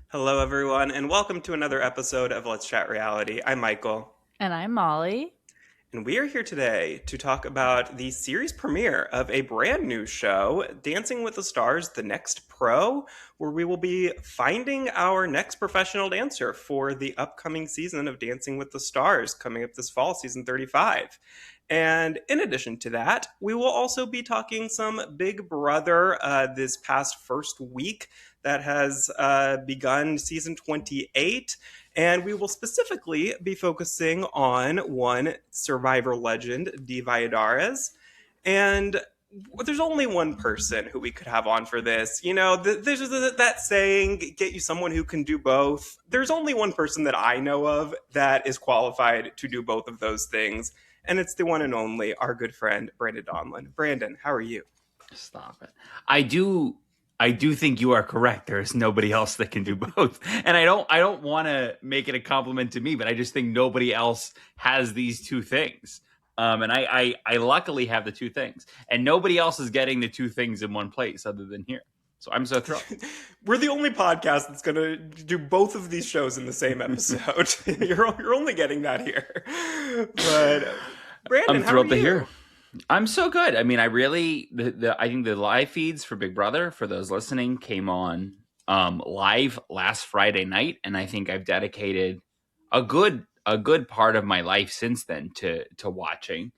Hello, everyone, and welcome to another episode of Let's Chat Reality. I'm Michael, And I'm Molly. and we are here today to talk about the series premiere of a brand new show, Dancing with the Stars: The Next Pro, where we will be finding our next professional dancer for the upcoming season of Dancing with the Stars coming up this fall, season 35. And in addition to that, we will also be talking some Big Brother this past first week that has begun season 28. And we will specifically be focusing on one survivor legend, Dee Valladares. And there's only one person who we could have on for this. You know, there's that saying, get you someone who can do both. There's only one person that I know of that is qualified to do both of those things. And it's the one and only, our good friend, Brandon Donlon. Brandon, how are you? Stop it. I do think you are correct. There is nobody else that can do both. And I don't want to make it a compliment to me, but I just think nobody else has these two things. And I luckily have the two things. And nobody else is getting the two things in one place other than here. So I'm so thrilled. We're the only podcast that's going to do both of these shows in the same episode. you're only getting that here. But Brandon, I'm how thrilled are to you? hear. I'm so good. I mean, I really I think the live feeds for Big Brother for those listening came on live last Friday night, and I think I've dedicated a good part of my life since then to watching.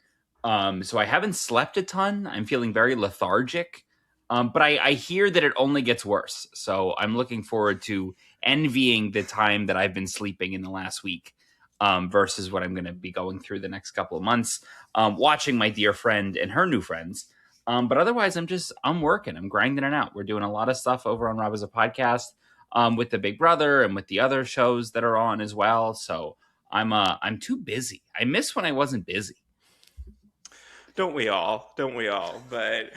So I haven't slept a ton. I'm feeling very lethargic, but I hear that it only gets worse. So I'm looking forward to envying the time that I've been sleeping in the last week versus what I'm going to be going through the next couple of months, watching my dear friend and her new friends. But otherwise, I'm working. I'm grinding it out. We're doing a lot of stuff over on Rob as a podcast with the Big Brother and with the other shows that are on as well. So I'm too busy. I miss when I wasn't busy. Don't we all? Don't we all? But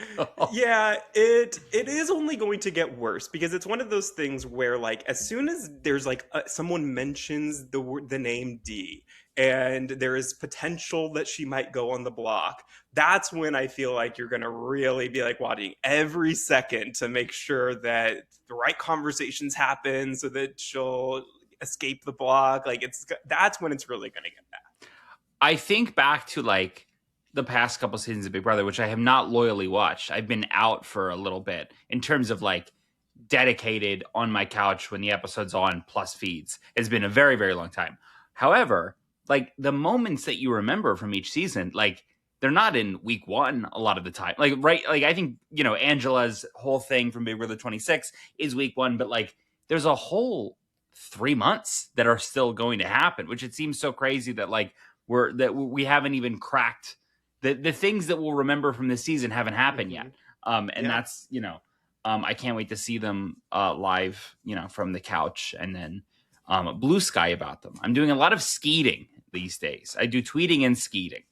yeah, it is only going to get worse because it's one of those things where, like, as soon as there's like someone mentions the name D, and there is potential that she might go on the block, that's when I feel like you're gonna really be like watching every second to make sure that the right conversations happen so that she'll escape the block. Like that's when it's really gonna get bad. I think back to like the past couple seasons of Big Brother, which I have not loyally watched. I've been out for a little bit in terms of like dedicated on my couch when the episode's on plus feeds. It's been a very, very long time. However, like the moments that you remember from each season, like they're not in week one a lot of the time. Like, right. Like, I think, Angela's whole thing from Big Brother 26 is week one, but like there's a whole 3 months that are still going to happen, which it seems so crazy that like we haven't even cracked the things that we'll remember from this season haven't happened yet. And Yeah. that's, I can't wait to see them live, from the couch, and then blue sky about them. I'm doing a lot of skeeting these days. I do tweeting and skeeting.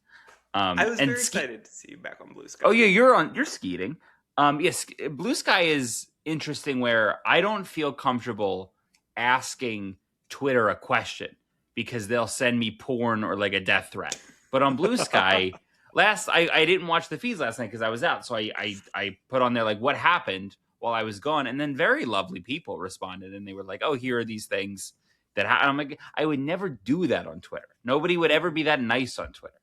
I was And very excited to see you back on Blue Sky. Oh yeah, you're skeeting. Yes, blue sky is interesting where I don't feel comfortable asking Twitter a question because they'll send me porn or like a death threat. But on blue sky, I didn't watch the feeds last night because I was out. So I put on there like what happened while I was gone, and then very lovely people responded, and they were like, "Oh, here are these things that I'm like, I would never do that on Twitter. Nobody would ever be that nice on Twitter."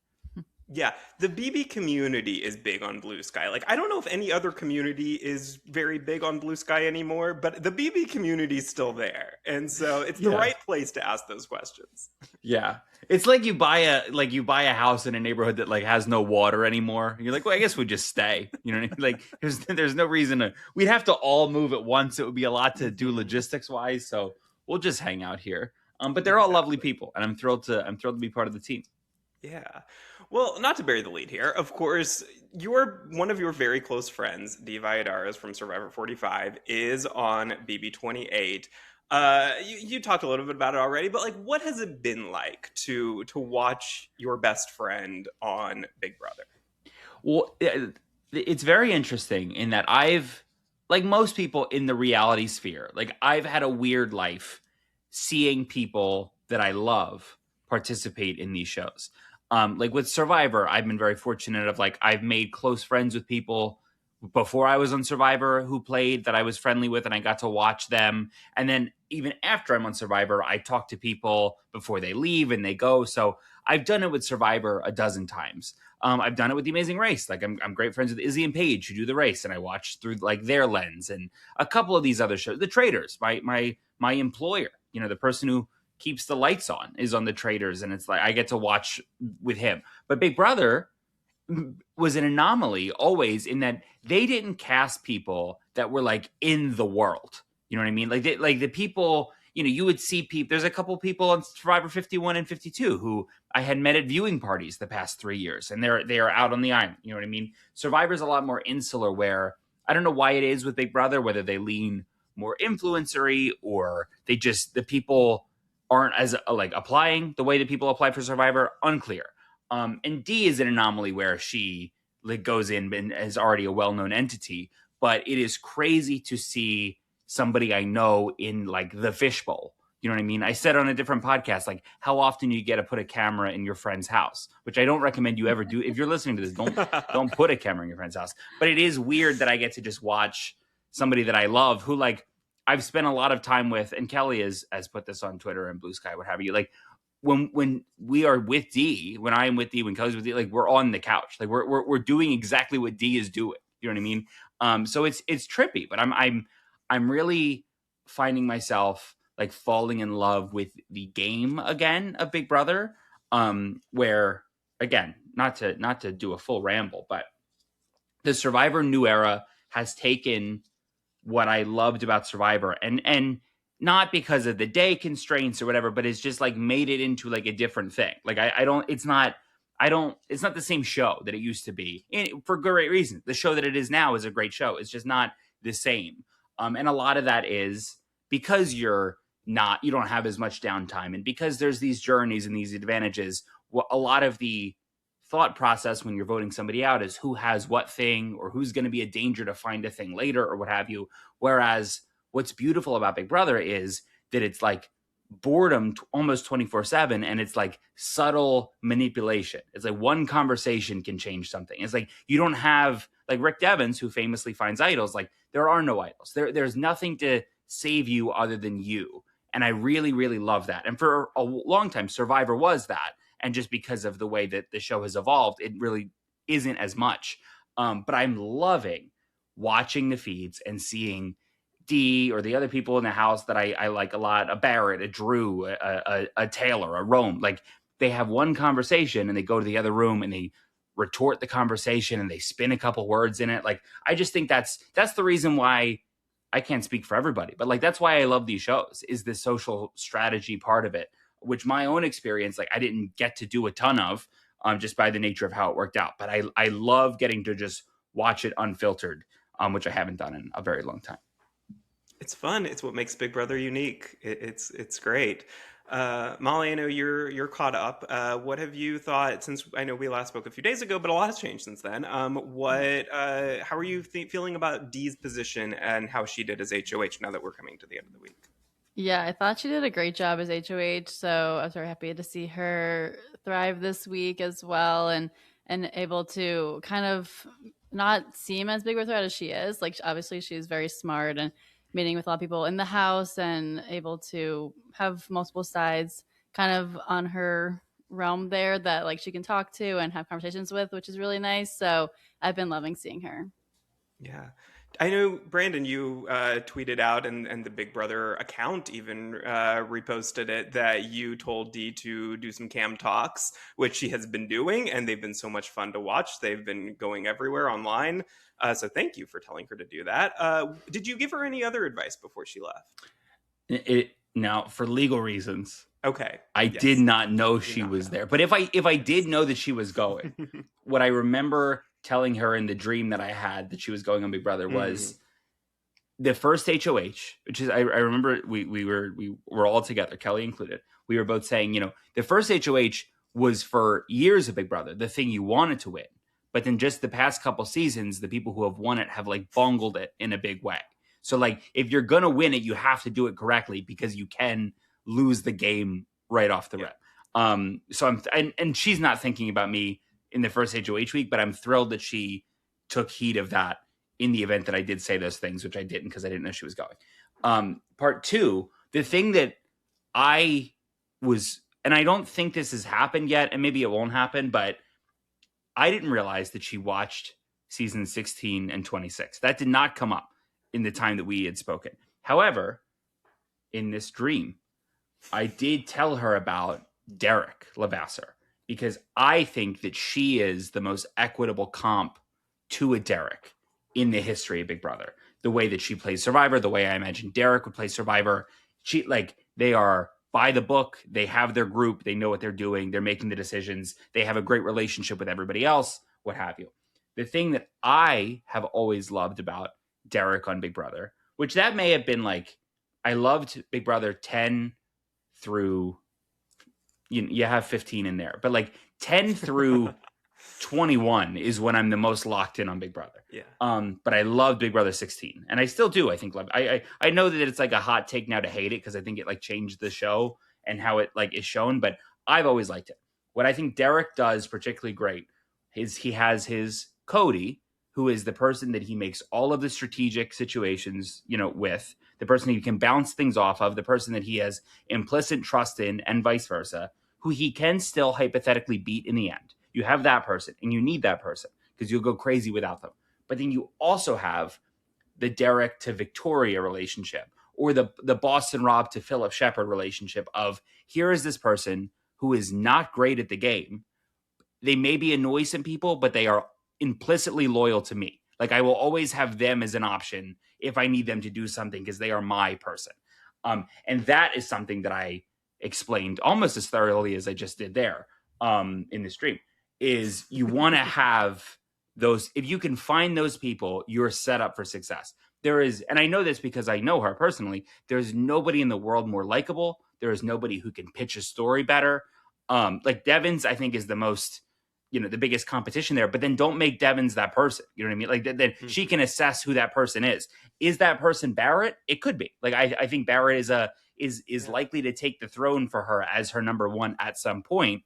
Yeah, the BB community is big on Blue Sky. Like, I don't know if any other community is very big on Blue Sky anymore, but the BB community is still there. And so it's the Yeah. right place to ask those questions. Yeah. It's like you buy a house in a neighborhood that like has no water anymore. You're like, well, I guess we'd just stay. You know what I mean? Like there's no reason we'd have to all move at once. It would be a lot to do logistics wise. So we'll just hang out here. But they're all lovely people, and I'm thrilled to be part of the team. Yeah. Well, not to bury the lead here, of course, one of your very close friends, Dee Valladares from Survivor 45, is on BB28. You talked a little bit about it already, but like, what has it been like to watch your best friend on Big Brother? Well, it's very interesting in that I've, like most people in the reality sphere, like I've had a weird life seeing people that I love participate in these shows. Like with Survivor, I've been very fortunate of like I've made close friends with people before I was on Survivor who played that I was friendly with and I got to watch them. And then even after I'm on Survivor, I talk to people before they leave and they go. So I've done it with Survivor a dozen times. I've done it with The Amazing Race. Like I'm great friends with Izzy and Paige who do the race, and I watch through like their lens, and a couple of these other shows. The Traders, my employer, the person who keeps the lights on is on The Traders, and it's like I get to watch with him. But Big Brother was an anomaly always in that they didn't cast people that were like in the world. You know what I mean? Like the people, you would see people. There's a couple people on Survivor 51 and 52 who I had met at viewing parties the past 3 years, and they are out on the island. You know what I mean? Survivor's a lot more insular, where I don't know why it is with Big Brother, whether they lean more influencery or the people aren't as like applying the way that people apply for Survivor. Unclear. And Dee is an anomaly where she like goes in and is already a well-known entity, but it is crazy to see somebody I know in like the fishbowl. You know what I mean? I said on a different podcast, like how often you get to put a camera in your friend's house, which I don't recommend you ever do. If you're listening to this, don't put a camera in your friend's house. But it is weird that I get to just watch somebody that I love who like I've spent a lot of time with, and Kelly has put this on Twitter and Blue Sky, what have you. Like when we are with Dee, when I am with Dee, when Kelly's with Dee, like we're on the couch, like we're doing exactly what Dee is doing. You know what I mean? So it's trippy, but I'm really finding myself like falling in love with the game again of Big Brother. Where again, not to do a full ramble, but the Survivor New Era has taken what I loved about Survivor and not because of the day constraints or whatever, but it's just like made it into like a different thing. Like it's not the same show that it used to be, and for great reason. The show that it is now is a great show. It's just not the same. And a lot of that is because you don't have as much downtime, and because there's these journeys and these advantages. A lot of the thought process when you're voting somebody out is who has what thing or who's going to be a danger to find a thing later or what have you. Whereas what's beautiful about Big Brother is that it's like boredom almost 24/7, and it's like subtle manipulation. It's like one conversation can change something. It's like you don't have like Rick Devens, who famously finds idols. Like there are no idols. There's nothing to save you other than you. And I really, really love that. And for a long time, Survivor was that. And just because of the way that the show has evolved, it really isn't as much. But I'm loving watching the feeds and seeing Dee or the other people in the house that I like a lot, a Barrett, a Drew, a Taylor, a Rome. Like they have one conversation and they go to the other room and they retort the conversation and they spin a couple words in it. Like I just think that's the reason why I can't speak for everybody, but like that's why I love these shows, is the social strategy part of it, which my own experience, like I didn't get to do a ton of just by the nature of how it worked out. But I love getting to just watch it unfiltered, which I haven't done in a very long time. It's fun. It's what makes Big Brother unique. It's great. Molly, I know you're caught up. What have you thought since I know we last spoke a few days ago, but a lot has changed since then. How are you feeling about Dee's position and how she did as HOH now that we're coming to the end of the week? Yeah, I thought she did a great job as HOH, so I was very happy to see her thrive this week as well, and able to kind of not seem as big of a threat as she is. Like obviously she's very smart and meeting with a lot of people in the house and able to have multiple sides kind of on her realm there that like she can talk to and have conversations with, which is really nice. So I've been loving seeing her. Yeah. I know, Brandon, you tweeted out, and the Big Brother account even reposted it, that you told Dee to do some cam talks, which she has been doing, and they've been so much fun to watch. They've been going everywhere online. So thank you for telling her to do that. Did you give her any other advice before she left? Now, for legal reasons, okay, I did not know she was there. But if I did know that she was going, what I remember telling her in the dream that I had that she was going on Big Brother was the first HOH, which is I remember we were all together, Kelly included. We were both saying, the first HOH was for years of Big Brother, the thing you wanted to win. But then just the past couple seasons, the people who have won it have like bungled it in a big way. So like if you're going to win it, you have to do it correctly because you can lose the game right off the rip. So and she's not thinking about me in the first HOH week, but I'm thrilled that she took heed of that in the event that I did say those things, which I didn't because I didn't know she was going. Part two, the thing that I was, and I don't think this has happened yet, and maybe it won't happen, but I didn't realize that she watched season 16 and 26. That did not come up in the time that we had spoken. However, in this dream, I did tell her about Derek Levasseur because I think that she is the most equitable comp to a Derek in the history of Big Brother. The way that she plays Survivor, the way I imagine Derek would play Survivor. They are by the book. They have their group. They know what they're doing. They're making the decisions. They have a great relationship with everybody else, what have you. The thing that I have always loved about Derek on Big Brother, which that may have been like, I loved Big Brother 10 through, you have 15 in there, but like 10 through 21 is when I'm the most locked in on Big Brother. Yeah. But I love Big Brother 16, and I still do. I think love. I know that it's like a hot take now to hate it because I think it like changed the show and how it like is shown. But I've always liked it. What I think Derek does particularly great is he has his Cody, who is the person that he makes all of the strategic situations, with, the person he can bounce things off of, the person that he has implicit trust in, and vice versa, who he can still hypothetically beat in the end. You have that person, and you need that person because you'll go crazy without them. But then you also have the Derek to Victoria relationship, or the Boston Rob to Philip Shepard relationship of, here is this person who is not great at the game. They maybe annoy some people, but they are implicitly loyal to me. Like, I will always have them as an option if I need them to do something because they are my person. And that is something that I explained almost as thoroughly as I just did there in the stream, is you want to have those. If you can find those people, you're set up for success. There is, and I know this because I know her personally, there's nobody in the world more likable. There is nobody who can pitch a story better. Like Devins, I think, is the most, the biggest competition there, but then don't make Devins that person. You know what I mean? Like then she can assess who that person is. Is that person Barrett? It could be. Like, I think Barrett is likely to take the throne for her as her number one at some point.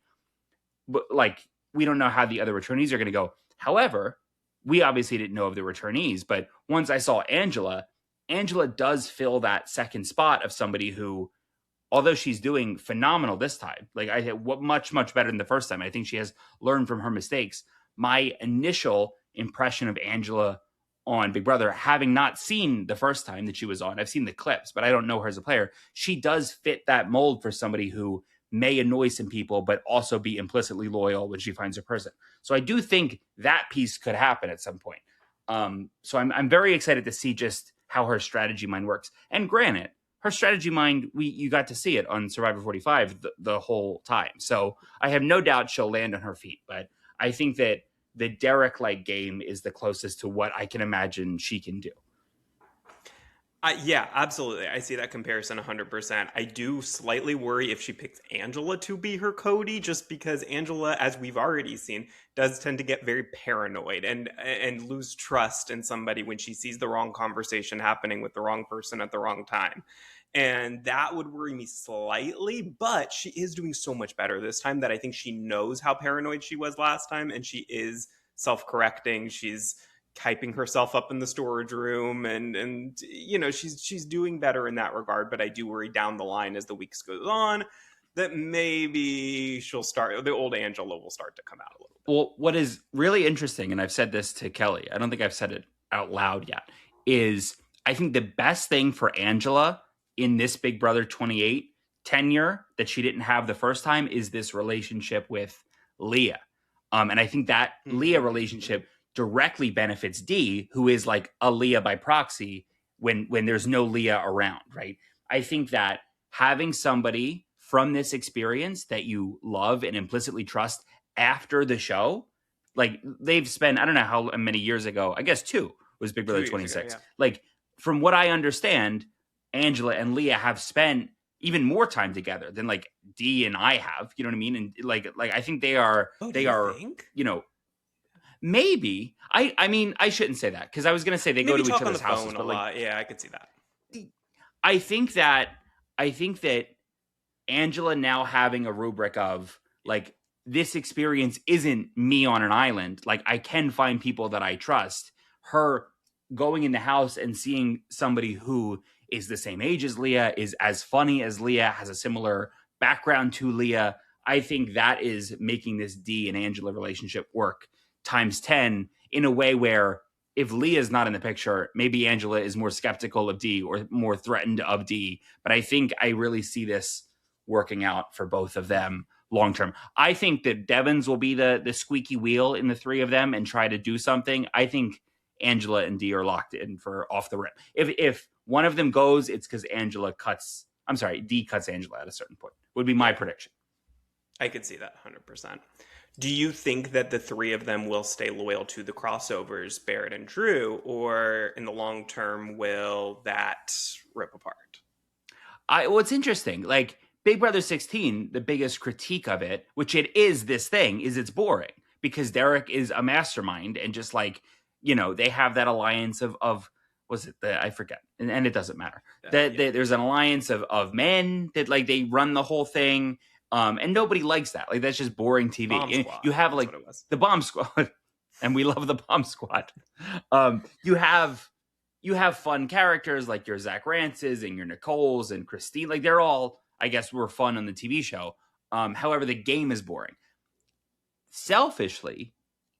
But like, we don't know how the other returnees are going to go. However, we obviously didn't know of the returnees, but once I saw Angela does fill that second spot of somebody who, although she's doing phenomenal this time, like much, much better than the first time. I think she has learned from her mistakes. My initial impression of Angela on Big Brother, having not seen the first time that she was on, I've seen the clips, but I don't know her as a player. She does fit that mold for somebody who may annoy some people, but also be implicitly loyal when she finds her person. So I do think that piece could happen at some point. So I'm very excited to see just how her strategy mind works. And granted, her strategy mind, you got to see it on Survivor 45 the whole time. So I have no doubt she'll land on her feet. But I think that the Derek-like game is the closest to what I can imagine she can do. Yeah, absolutely. I see that comparison 100%. I do slightly worry if she picks Angela to be her Cody, just because Angela, as we've already seen, does tend to get very paranoid and lose trust in somebody when she sees the wrong conversation happening with the wrong person at the wrong time. And that would worry me slightly, but she is doing so much better this time that I think she knows how paranoid she was last time, and she is self-correcting. She's hyping herself up in the storage room, and she's doing better in that regard. But I do worry down the line as the weeks goes on that maybe the old Angela will start to come out a little bit. Well, what is really interesting, and I've said this to Kelly, I don't think I've said it out loud yet, is I think the best thing for Angela in this Big Brother 28 tenure that she didn't have the first time is this relationship with Leah. And I think that Leah relationship directly benefits Dee, who is like a Leah by proxy when there's no Leah around, right? I think that having somebody from this experience that you love and implicitly trust after the show, like they've spent, I don't know how many years ago, I guess 2 was Big Brother 26. Ago, yeah. Like, from what I understand, Angela and Leah have spent even more time together than like Dee and I have, you know what I mean? And like I think they are, maybe. I mean, I shouldn't say that because I was going to say they maybe go to each other's houses. But like, yeah, I could see that. I think that Angela now having a rubric of like, this experience isn't me on an island. Like, I can find people that I trust. going in the house and seeing somebody who is the same age as Leah, is as funny as Leah, has a similar background to Leah. I think that is making this Dee and Angela relationship work times 10 in a way where if Leah is not in the picture, maybe Angela is more skeptical of Dee or more threatened of Dee. But I think I really see this working out for both of them long term. I think that Devins will be the squeaky wheel in the three of them and try to do something. I think Angela and Dee are locked in for off the rip. If one of them goes, it's because Dee cuts Angela at a certain point, would be my prediction. I could see that 100%. Do you think that the three of them will stay loyal to the crossovers, Barrett and Drew, or in the long term, will that rip apart? Well, it's interesting. Like Big Brother 16, the biggest critique of it, which it is this thing, is it's boring because Derek is a mastermind and just like, they have that alliance of was it I forget, and it doesn't matter. There's an alliance of men that like they run the whole thing. And nobody likes that. Like that's just boring TV. You have like the Bomb Squad, and we love the Bomb Squad. You have fun characters like your Zach Rances and your Nicoles and Christine. Like they're all, I guess, were fun on the TV show. However, the game is boring. Selfishly,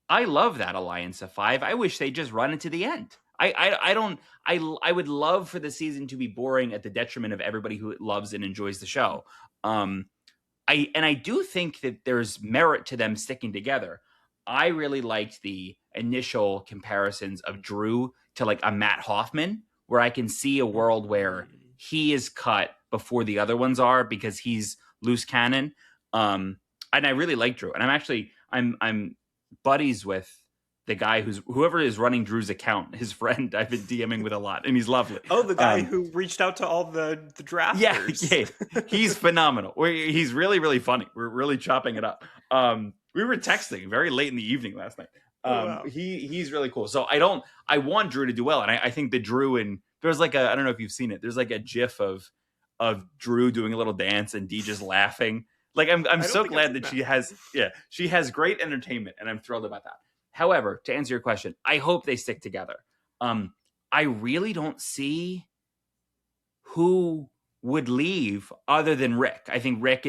I love that alliance of five. I wish they just run it to the end. I would love for the season to be boring at the detriment of everybody who loves and enjoys the show. I do think that there's merit to them sticking together. I really liked the initial comparisons of Drew to like a Matt Hoffman, where I can see a world where he is cut before the other ones are because he's loose cannon. And I really like Drew. And I'm buddies with the guy whoever is running Drew's account, his friend I've been DMing with a lot, and he's lovely. Oh, the guy who reached out to all the drafters. Yeah, he's phenomenal. He's really, really funny. We're really chopping it up. We were texting very late in the evening last night. Wow. He's really cool. So I want Drew to do well, and I think that Drew and there's like I don't know if you've seen it. There's like a GIF of Drew doing a little dance and Dee just laughing. Like I'm so glad that she has great entertainment, and I'm thrilled about that. However, to answer your question, I hope they stick together. I really don't see who would leave other than Rick. I think Rick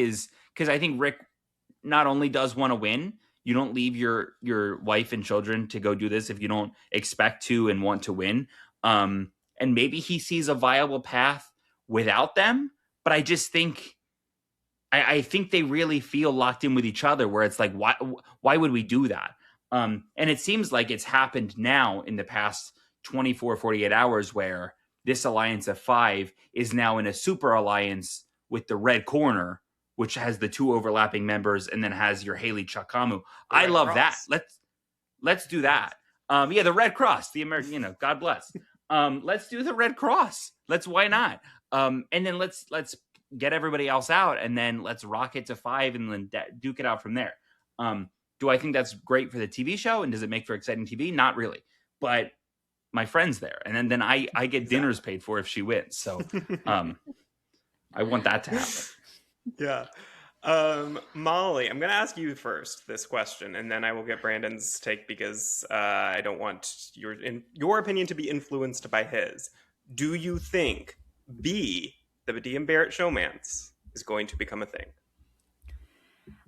not only does want to win. You don't leave your wife and children to go do this if you don't expect to and want to win. And maybe he sees a viable path without them. But I just think I think they really feel locked in with each other, where it's like, why would we do that? And it seems like it's happened now in the past 24, 48 hours where this alliance of five is now in a super alliance with the Red Corner, which has the two overlapping members and then has your Haley Chakamu. I love Cross. That. Let's do that. The Red Cross, the American, God bless. Let's do the Red Cross. Why not? And then let's get everybody else out and then let's rock it to five and then duke it out from there. Do I think that's great for the TV show? And does it make for exciting TV? Not really. But my friend's there. And then I get dinners paid for if she wins. So I want that to happen. Yeah. Molly, I'm going to ask you first this question, and then I will get Brandon's take because I don't want your opinion to be influenced by his. Do you think B, the Dee and Barrett showmance, is going to become a thing?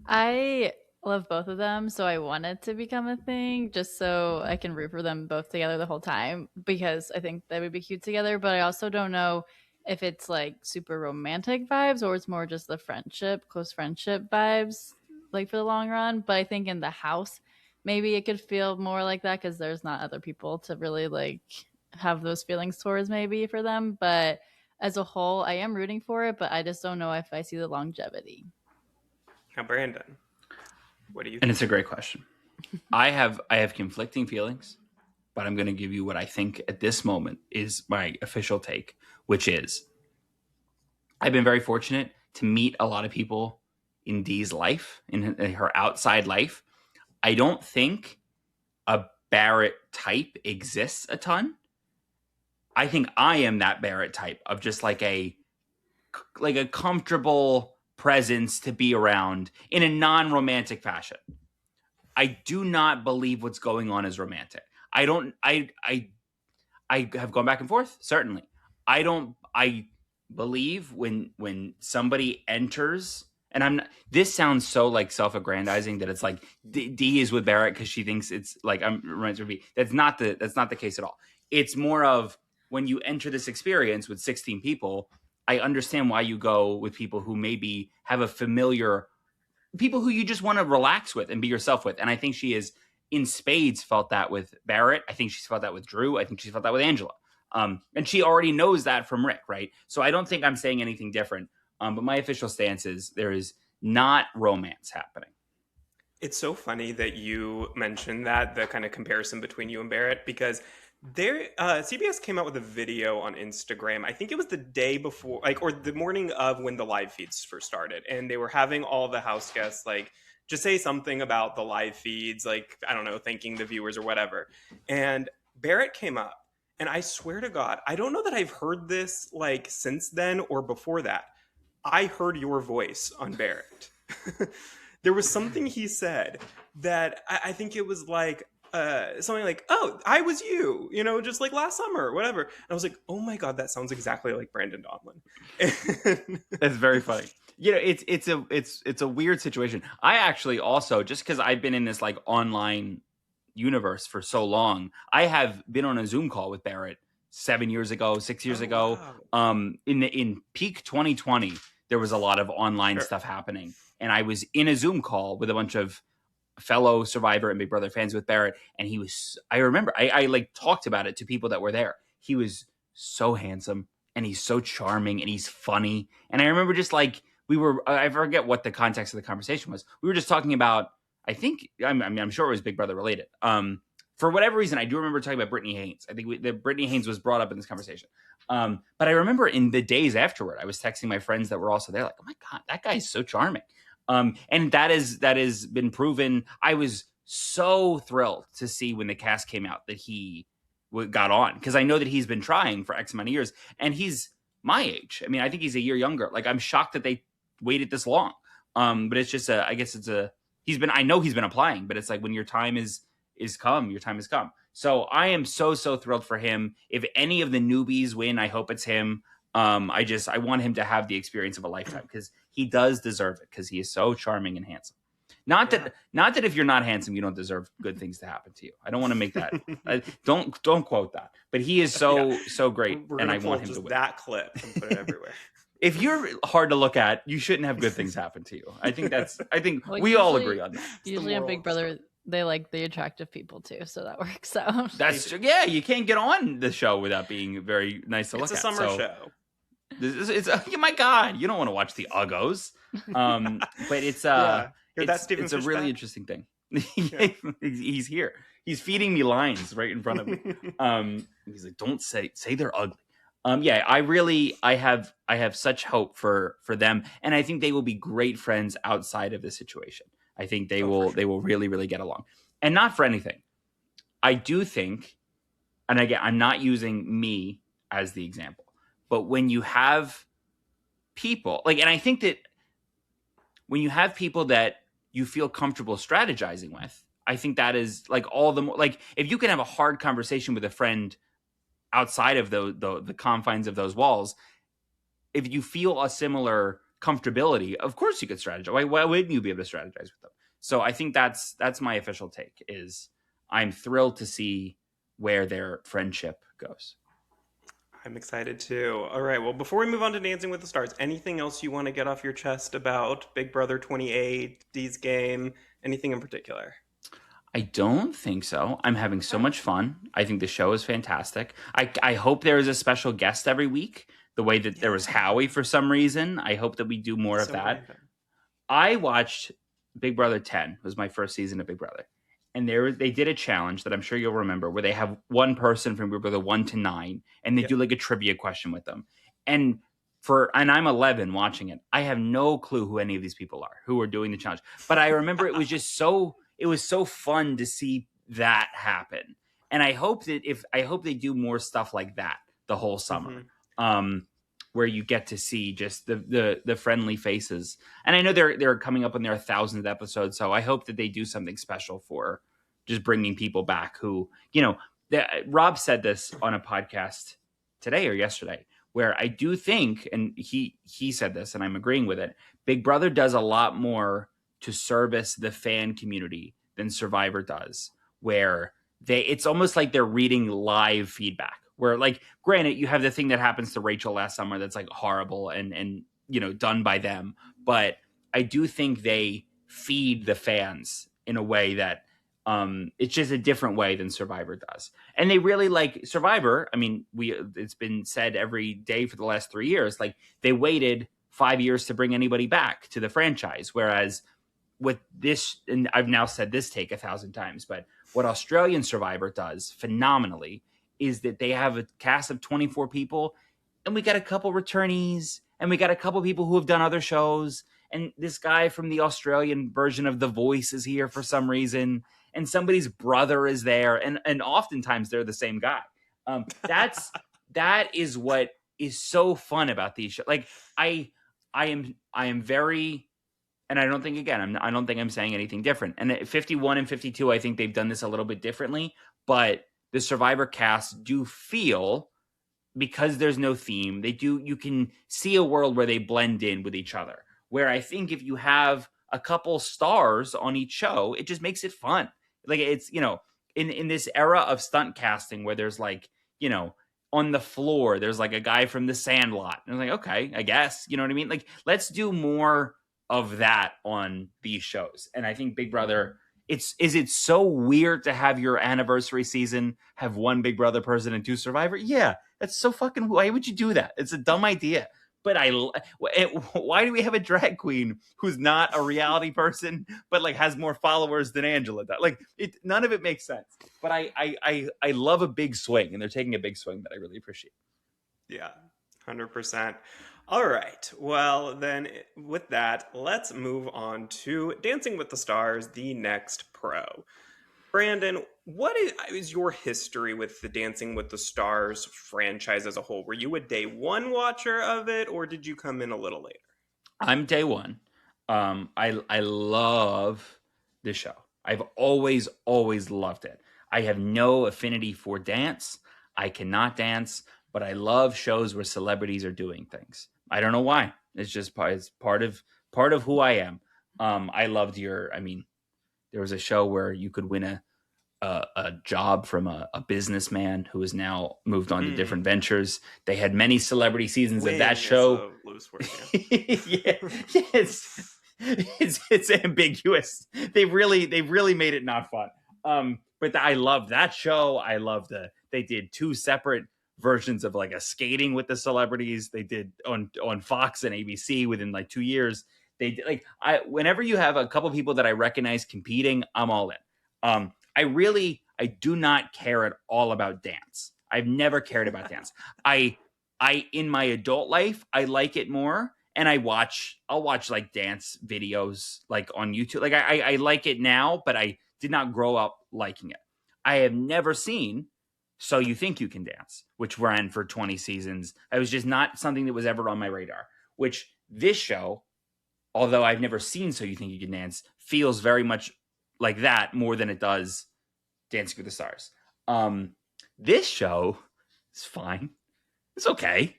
I love both of them, so I want it to become a thing just so I can root for them both together the whole time because I think they would be cute together, but I also don't know if it's like super romantic vibes or it's more just the close friendship vibes like for the long run. But I think in the house maybe it could feel more like that because there's not other people to really like have those feelings towards maybe for them. But as a whole, I am rooting for it, but I just don't know if I see the longevity. Now, Brandon, what do you think? And it's a great question. I have conflicting feelings, but I'm going to give you what I think at this moment is my official take, which is I've been very fortunate to meet a lot of people in Dee's life, in her outside life. I don't think a Barrett type exists a ton. I think I am that Barrett type of just like a comfortable presence to be around in a non-romantic fashion. I do not believe what's going on is romantic. I have gone back and forth, certainly. I believe when somebody enters, and I'm not, this sounds so like self-aggrandizing that it's like D is with Barrett because she thinks it's like I'm reminds her of me. That's not the case at all. It's more of when you enter this experience with 16 people, I understand why you go with people who maybe have a familiar, people who you just want to relax with and be yourself with. And I think she is in spades felt that with Barrett. I think she's felt that with Drew. I think she's felt that with Angela. And she already knows that from Rick, right? So I don't think I'm saying anything different. But my official stance is there is not romance happening. It's so funny that you mentioned that, the kind of comparison between you and Barrett, because CBS came out with a video on Instagram. I think it was the day before, like, or the morning of when the live feeds first started, and they were having all the house guests like just say something about the live feeds, like, I don't know, thanking the viewers or whatever. And Barrett came up, and I swear to God, I don't know that I've heard this like since then or before that. I heard your voice on Barrett. There was something he said that I think it was like something like, "Oh, I was you, just like last summer, whatever." And I was like, "Oh my God, that sounds exactly like Brandon Donlon." That's very funny. It's a weird situation. I actually also, just because I've been in this like online universe for so long, I have been on a Zoom call with Barrett 7 years ago, 6 years ago. Wow. In peak 2020, there was a lot of online stuff happening, and I was in a Zoom call with a bunch of fellow Survivor and Big Brother fans with Barrett, and I remember I like talked about it to people that were there. He was so handsome, and he's so charming, and he's funny. And I remember just like I forget what the context of the conversation was. We were just talking about, I'm sure it was Big Brother related. For whatever reason, I do remember talking about Brittany Haynes. I think that Brittany Haynes was brought up in this conversation. But I remember in the days afterward, I was texting my friends that were also there, like, "Oh my God, that guy is so charming." And that has been proven. I was so thrilled to see when the cast came out that he got on, because I know that he's been trying for X amount of years, and he's my age. I mean, I think he's a year younger. Like, I'm shocked that they waited this long. But it's just I know he's been applying, but it's like when your time is come, your time has come. So I am so thrilled for him. If any of the newbies win, I hope it's him. I want him to have the experience of a lifetime, because he does deserve it, because he is so charming and handsome. Not that if you're not handsome, you don't deserve good things to happen to you. I don't want to make that. Don't quote that. But he is so great, and I want him to win. That clip and put it everywhere. If you're hard to look at, you shouldn't have good things happen to you. I think Well, we all agree on that. Usually on Big Brother, they like the attractive people too, so that works out. That's true. Yeah, you can't get on the show without being very nice to look at. It's a summer show. Oh my God, you don't want to watch the Uggos. But it's it's a really interesting thing. He's here. He's feeding me lines right in front of me. He's like, "Don't say they're ugly." I have such hope for them, and I think they will be great friends outside of this situation. I think they will really, really get along. And not for anything, I do think, and again, I'm not using me as the example, but when you have people like, and I think that when you have people that you feel comfortable strategizing with, I think that is like all the more, like, if you can have a hard conversation with a friend outside of the confines of those walls, if you feel a similar comfortability, of course you could strategize. Why wouldn't you be able to strategize with them? So I think that's my official take, is I'm thrilled to see where their friendship goes. I'm excited too. All right, well, before we move on to Dancing with the Stars, anything else you want to get off your chest about Big Brother 28, Dee's game, anything in particular? I don't think so. I'm having so much fun. I think the show is fantastic. I hope there is a special guest every week, the way that there was Howie for some reason. I hope that we do more of that. Random. I watched Big Brother 10. It was my first season of Big Brother. And they did a challenge that I'm sure you'll remember, where they have one person from Big Brother 1 to 9, and they do like a trivia question with them. And I'm 11 watching it. I have no clue who any of these people are who are doing the challenge. But I remember it was just it was so fun to see that happen. And I hope they do more stuff like that the whole summer, where you get to see just the friendly faces. And I know they're coming up on their 1,000th episode, so I hope that they do something special for just bringing people back who, Rob said this on a podcast today or yesterday, where I do think, and he said this, and I'm agreeing with it. Big Brother does a lot more to service the fan community than Survivor does, where it's almost like they're reading live feedback. Where, like, granted, you have the thing that happens to Rachel last summer that's like horrible and done by them, but I do think they feed the fans in a way that it's just a different way than Survivor does. And they really like Survivor. I mean, it's been said every day for the last 3 years, like they waited 5 years to bring anybody back to the franchise. Whereas with this, and I've now said this take 1,000 times, but what Australian Survivor does phenomenally is that they have a cast of 24 people, and we got a couple returnees, and we got a couple people who have done other shows, and this guy from the Australian version of The Voice is here for some reason, and somebody's brother is there, and oftentimes they're the same guy. That is what is so fun about these shows. Like I am very, and I don't think I'm saying anything different. And at 51 and 52, I think they've done this a little bit differently, but the Survivor cast do feel, because there's no theme, you can see a world where they blend in with each other. Where I think if you have a couple stars on each show, it just makes it fun. Like it's, in this era of stunt casting where there's like, on the floor, there's like a guy from The Sandlot. And I'm like, okay, I guess, you know what I mean? Like, let's do more of that on these shows. And I think Big Brother, is it so weird to have your anniversary season have one Big Brother person and 2 Survivor? Yeah, that's so fucking, why would you do that? It's a dumb idea. But why do we have a drag queen who's not a reality person, but like has more followers than Angela does? Like, none of it makes sense. But I love a big swing, and they're taking a big swing that I really appreciate. Yeah, 100%. All right. Well, then with that, let's move on to Dancing with the Stars, the next pro. Brandon, what is your history with the Dancing with the Stars franchise as a whole? Were you a day one watcher of it, or did you come in a little later? I'm day one. I love this show. I've always loved it. I have no affinity for dance. I cannot dance, but I love shows where celebrities are doing things. I don't know why. It's just part of who I am. I loved there was a show where you could win a job from a businessman who has now moved on to different ventures. They had many celebrity seasons of that show. Loose word, yeah, it's ambiguous. They really made it not fun. But I love that show. I love they did 2 separate versions of like a skating with the celebrities. They did on Fox and ABC within like 2 years. They did, like, whenever you have a couple people that I recognize competing, I'm all in. I do not care at all about dance. I've never cared about dance. I in my adult life, I like it more, and I'll watch like dance videos like on YouTube. Like I like it now, but I did not grow up liking it. I have never seen So You Think You Can Dance, which ran for 20 seasons. It was just not something that was ever on my radar, which this show, although I've never seen So You Think You Can Dance, feels very much like that more than it does Dancing with the Stars. This show is fine. It's okay.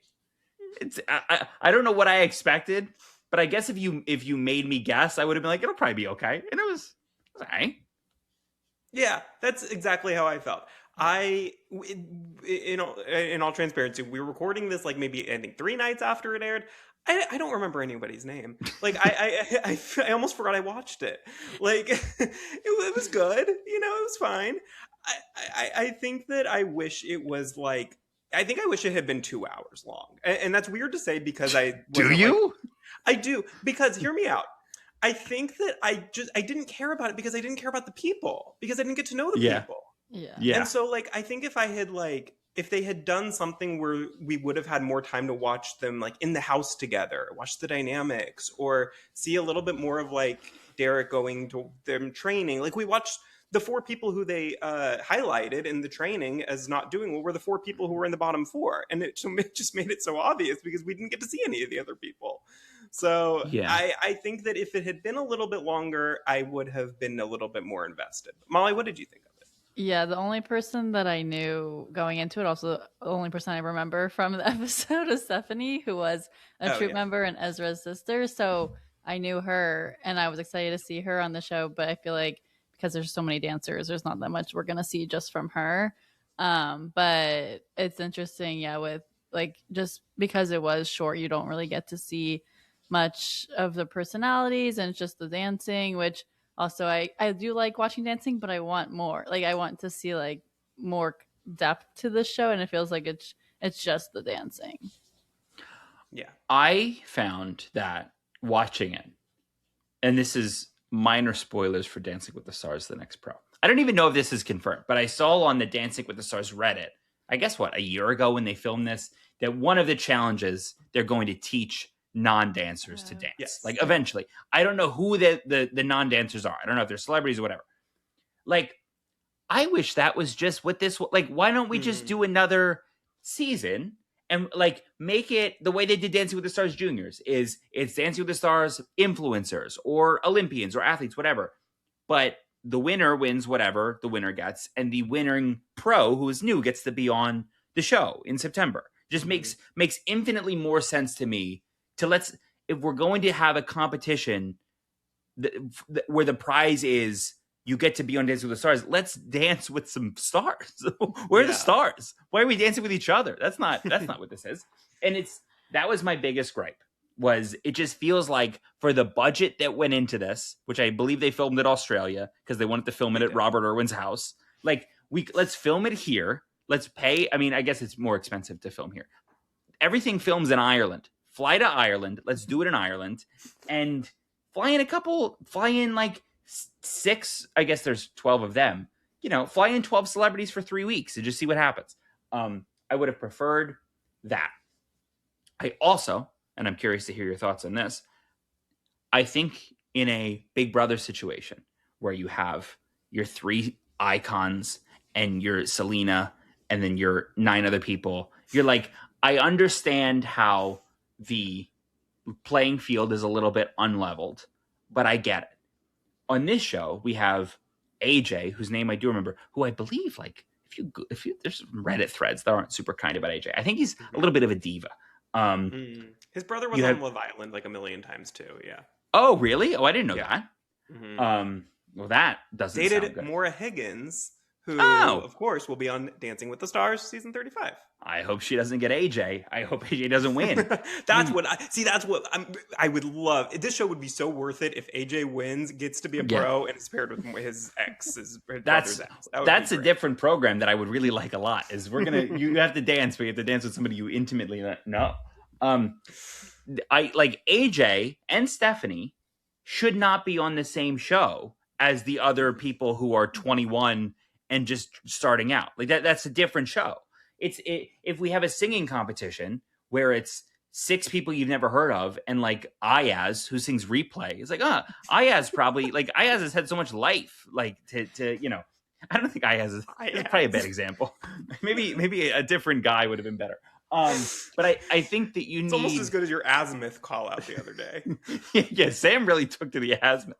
I don't know what I expected, but I guess if you made me guess, I would have been like, it'll probably be okay. And it was okay. Yeah, that's exactly how I felt. In all transparency, we were recording this like maybe I think 3 nights after it aired. I don't remember anybody's name. Like I almost forgot I watched it. Like it was good, it was fine. I think that I wish it was like, I think I wish it had been 2 hours long, and that's weird to say because do you? I do, because hear me out. I think that I didn't care about it because I didn't care about the people, because I didn't get to know the people. Yeah. And so like I think if they had done something where we would have had more time to watch them like in the house together, watch the dynamics, or see a little bit more of like Derek going to them training. Like we watched the 4 people who they highlighted in the training as not doing well were the 4 people who were in the bottom 4. And it just made it so obvious because we didn't get to see any of the other people. So yeah. I think that if it had been a little bit longer, I would have been a little bit more invested. Molly, what did you think of it? Yeah, the only person that I knew going into it, also the only person I remember from the episode is Stephanie, who was a Oh troop yeah. member and Ezra's sister. So I knew her and I was excited to see her on the show. But I feel like because there's so many dancers, there's not that much we're going to see just from her. But it's interesting, yeah, with like just because it was short, you don't really get to see much of the personalities and it's just the dancing, which also I do like watching dancing, but I want more. Like I want to see like more depth to the show, and it feels like it's just the dancing. Yeah. I found that watching it, and this is minor spoilers for Dancing with the Stars, the next pro. I don't even know if this is confirmed, but I saw on the Dancing with the Stars Reddit, I guess a year ago when they filmed this, that one of the challenges they're going to teach non-dancers to dance. Yes. Like eventually. I don't know who the non-dancers are. I don't know if they're celebrities or whatever. Like, I wish that was just what this, like, why don't we just do another season and like make it the way they did Dancing with the Stars Juniors? Is it's Dancing with the Stars influencers or Olympians or athletes, whatever. But the winner wins whatever the winner gets, and the winning pro who is new gets to be on the show in September. Just makes infinitely more sense to me to if we're going to have a competition where the prize is you get to be on Dancing with the Stars, let's dance with some stars. Where are the stars? Why are we dancing with each other? That's not what this is. And that was my biggest gripe. Was it just feels like for the budget that went into this, which I believe they filmed in Australia because they wanted to film it at Robert Irwin's house. Like let's film it here. Let's pay. I mean, I guess it's more expensive to film here. Everything films in Ireland. Fly to Ireland. Let's do it in Ireland, and fly in like 6. I guess there's 12 of them. Fly in 12 celebrities for 3 weeks and just see what happens. I would have preferred that. I also, and I'm curious to hear your thoughts on this, I think in a Big Brother situation where you have your 3 icons and your Selena and then your 9 other people, you're like, I understand how the playing field is a little bit unleveled, but I get it. On this show, we have AJ, whose name I do remember, who I believe, like, if you there's some Reddit threads that aren't super kind about AJ. I think he's a little bit of a diva. His brother was on Love Island like a million times too. Yeah. Oh, really? Oh, I didn't know that. Well, that doesn't dated sound good. Maura Higgins, who, of course, will be on Dancing with the Stars season 35. I hope she doesn't get AJ. I hope AJ doesn't win. That's what I would love. This show would be so worth it if AJ wins, gets to be a pro, and is paired with his ex. His brother's ex. That's a different program that I would really like a lot. Is you have to dance, but you have to dance with somebody you intimately know. I like AJ and Stephanie should not be on the same show as the other people who are 21 and just starting out. Like that's a different show. If we have a singing competition where it's 6 people you've never heard of and like Ayaz who sings Replay, it's like, Ayaz probably like Ayaz has had so much life, like to I don't think Ayaz is probably a bad example. maybe a different guy would have been better. But I think that it's almost as good as your azimuth call out the other day. Yeah, Sam really took to the azimuth.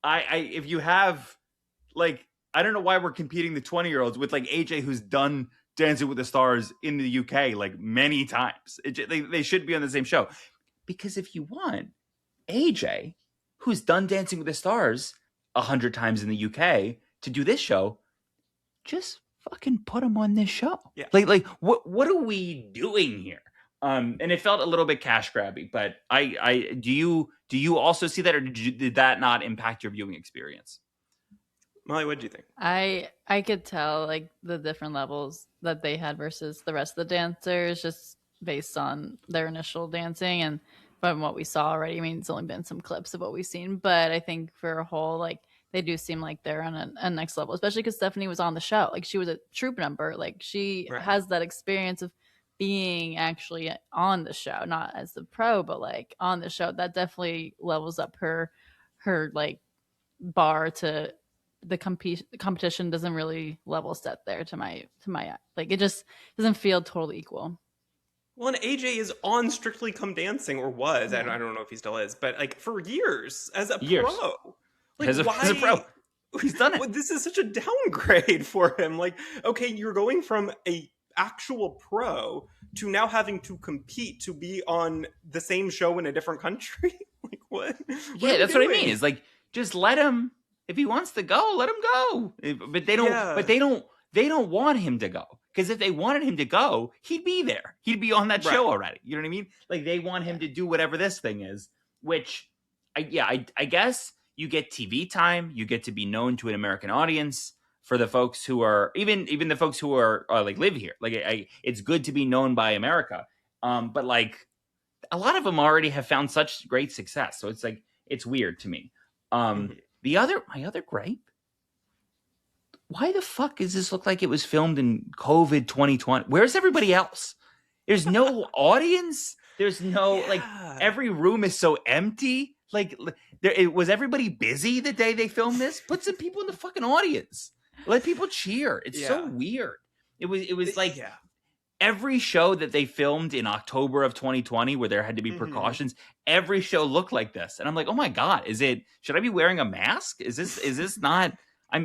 If you have like, I don't know why we're competing the 20-year-olds with like AJ, who's done Dancing with the Stars in the UK like many times. They should be on the same show. Because if you want AJ, who's done Dancing with the Stars 100 times in the UK, to do this show, just fucking put him on this show. Yeah. Like what are we doing here? And it felt a little bit cash grabby, but do you also see that, or did that not impact your viewing experience? Molly, what did you think? I could tell like the different levels that they had versus the rest of the dancers just based on their initial dancing and from what we saw already. I mean, it's only been some clips of what we've seen, but I think for a whole, like, they do seem like they're on a next level, especially because Stephanie was on the show. Like, she was a troop member. Like, she has that experience of being actually on the show, not as the pro, but like on the show. That definitely levels up her like bar to the competition. Doesn't really level set there to my like, it just doesn't feel totally equal. Well, and AJ is on Strictly Come Dancing, or was. I don't know if he still is, but like for years as a pro. Like, as a pro. He's done it. Well, this is such a downgrade for him. Like, okay, you're going from a actual pro to now having to compete to be on the same show in a different country. Like, what? Yeah, that's what I mean. It's like, just let him. If he wants to go, let him go. But they don't. Yeah. But they don't. They don't want him to go, because if they wanted him to go, he'd be there. He'd be on that show already. You know what I mean? Like, they want him to do whatever this thing is. Which, I guess you get TV time. You get to be known to an American audience. For the folks who are even the folks who are like live here, like it's good to be known by America. But like a lot of them already have found such great success, so it's like it's weird to me. My other gripe: why the fuck does this look like it was filmed in COVID 2020? Where's everybody else? There's no audience. There's no like every room is so empty. Like was everybody busy the day they filmed this? Put some people in the fucking audience. Let people cheer. It's so weird. It was like every show that they filmed in October of 2020 where there had to be precautions, every show looked like this. And I'm like, oh my God, should I be wearing a mask? Is this not, I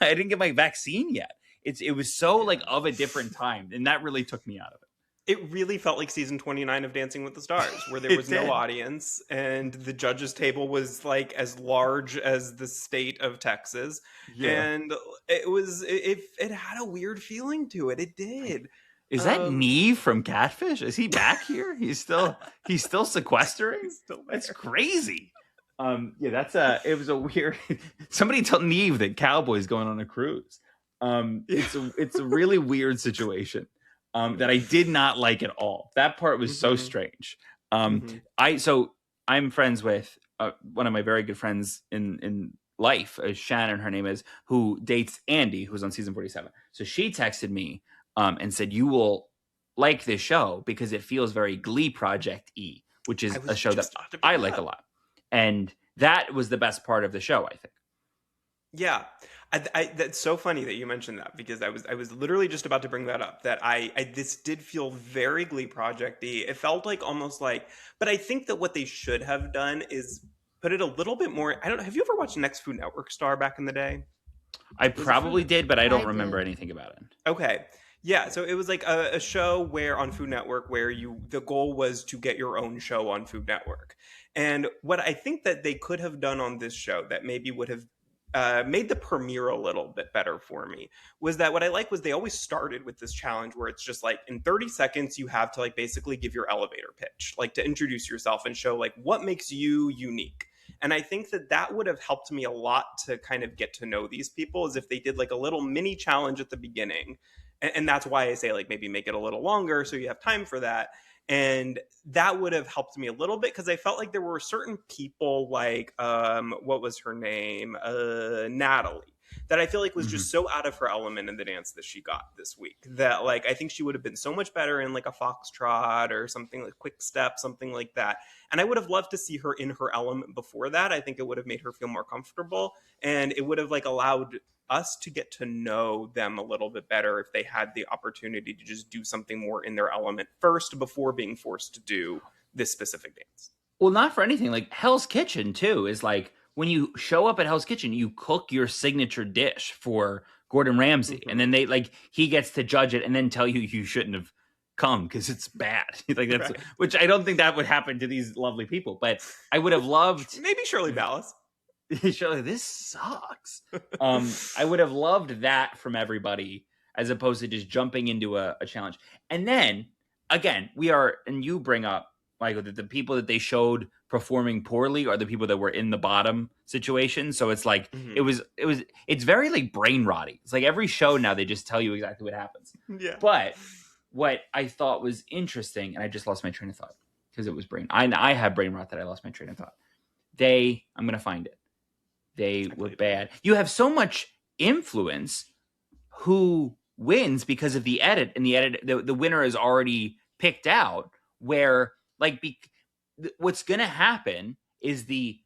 didn't get my vaccine yet. It was so like of a different time. And that really took me out of it. It really felt like season 29 of Dancing with the Stars, where there was no audience and the judges' table was like as large as the state of Texas. Yeah. And it had a weird feeling to it. It did. Is that Neve from Catfish? Is he back here? He's still sequestering? That's crazy. It was a weird. Somebody tell Neve that Cowboy's going on a cruise. It's a really weird situation. That I did not like at all. That part was so strange. I'm friends with one of my very good friends in life, Shannon, her name is, who dates Andy, who's on season 47. So she texted me and said, "You will like this show because it feels very Glee Project-y," which is a show that I like a lot. And that was the best part of the show, I think. Yeah. That's so funny that you mentioned that, because I was literally just about to bring that up, that this did feel very Glee Project-y. It felt like almost like, but I think that what they should have done is put it a little bit more. I don't know. Have you ever watched Next Food Network Star back in the day? I probably did, but I don't remember anything about it. Okay. Yeah, so it was like a show where on Food Network where the goal was to get your own show on Food Network. And what I think that they could have done on this show that maybe would have made the premiere a little bit better for me was that what I like was they always started with this challenge where it's just like in 30 seconds you have to like basically give your elevator pitch, like to introduce yourself and show like what makes you unique. And I think that would have helped me a lot to kind of get to know these people, is if they did like a little mini challenge at the beginning. And that's why I say like maybe make it a little longer so you have time for that. And that would have helped me a little bit, because I felt like there were certain people like, what was her name? Natalie, that I feel like was just so out of her element in the dance that she got this week, that like I think she would have been so much better in like a foxtrot or something like quick step, something like that. And I would have loved to see her in her element before that. I think it would have made her feel more comfortable, and it would have like allowed us to get to know them a little bit better if they had the opportunity to just do something more in their element first before being forced to do this specific dance. Well, not for anything. Like Hell's Kitchen too is like, when you show up at Hell's Kitchen, you cook your signature dish for Gordon Ramsay, and then he gets to judge it and then tell you shouldn't have come because it's bad. Like that's right. Which I don't think that would happen to these lovely people, but I would have loved maybe Shirley Ballas. Shirley, this sucks. I would have loved that from everybody, as opposed to just jumping into a challenge. And then again, and you bring up, Michael, that the people that they showed performing poorly are the people that were in the bottom situation. So it's like it's very like brain rotty. It's like every show now they just tell you exactly what happens. Yeah. But what I thought was interesting, and I just lost my train of thought because it was I have brain rot that I lost my train of thought. I'm gonna find it. They were bad. You have so much influence who wins because of the edit, and the winner is already picked out, where like what's going to happen is the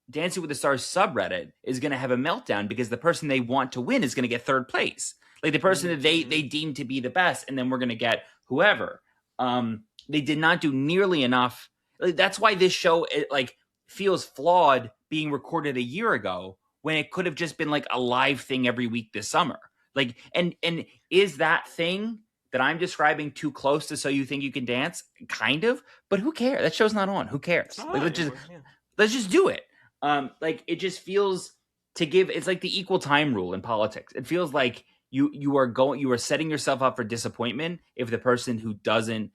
Dancing with the Stars subreddit is going to have a meltdown because the person they want to win is going to get third place. Like the person that they deem to be the best, and then we're going to get whoever. They did not do nearly enough. That's why this show feels flawed being recorded a year ago, when it could have just been like a live thing every week this summer. Like, and is that thing that I'm describing too close to So You Think You Can Dance? Kind of, but who cares? That show's not on. Who cares? Like, let's just do it. Like, it just feels to give. It's like the equal time rule in politics. It feels like you are setting yourself up for disappointment if the person who the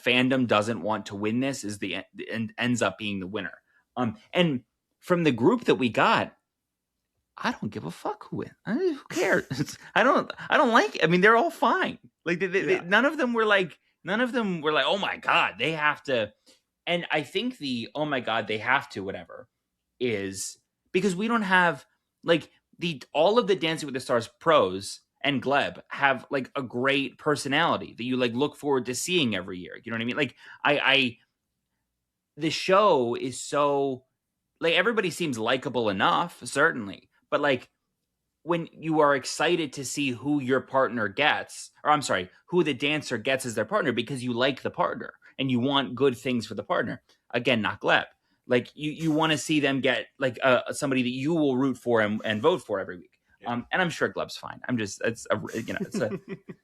fandom doesn't want to win this is and ends up being the winner. And from the group that we got, I don't give a fuck who wins. Who cares? I don't like it. I mean, they're all fine. Like none of them were like, oh my God, they have to. And I think the, oh my God, they have to, whatever, is because we don't have like all of the Dancing with the Stars pros and Gleb have like a great personality that you like look forward to seeing every year. You know what I mean? Like the show is so like everybody seems likable enough, certainly. But like when you are excited to see who your partner gets, or I'm sorry, who the dancer gets as their partner because you like the partner and you want good things for the partner. Again, not Gleb. Like you want to see them get like somebody that you will root for and vote for every week. Yeah. And I'm sure Gleb's fine.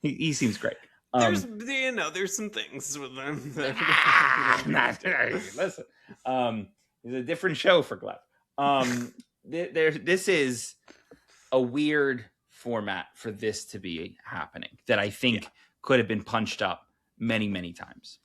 He seems great. There's some things with them. Listen, it's a different show for Gleb. This is a weird format for this to be happening that I think could have been punched up many, many times.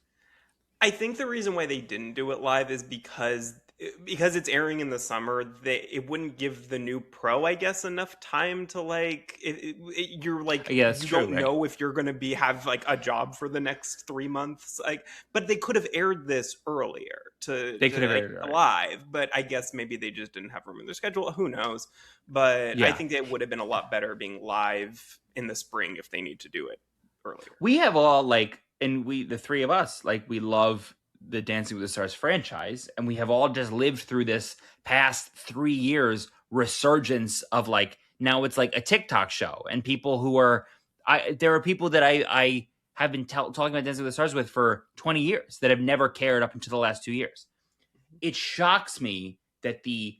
I think the reason why they didn't do it live is because it's airing in the summer. It wouldn't give the new pro, I guess, enough time to like. You're like, you don't know if you're going to have like a job for the next 3 months. Like, but they could have aired this earlier. They could have aired it live, but I guess maybe they just didn't have room in their schedule. Who knows? But I think it would have been a lot better being live in the spring if they need to do it earlier. We have all like. And the three of us, like, we love the Dancing with the Stars franchise, and we have all just lived through this past 3 years resurgence of like, now it's like a TikTok show, and people who are, there are people that I have been talking about Dancing with the Stars with for 20 years that have never cared up until the last 2 years. It shocks me that the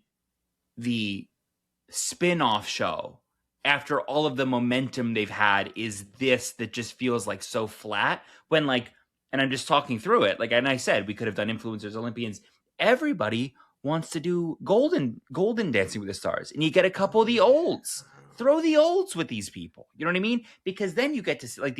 spin-off show, after all of the momentum they've had, is this that just feels like so flat when like, and I'm just talking through it. Like, and I said, we could have done influencers, Olympians. Everybody wants to do golden Dancing with the Stars. And you get a couple of the olds, throw the olds with these people. You know what I mean? Because then you get to see like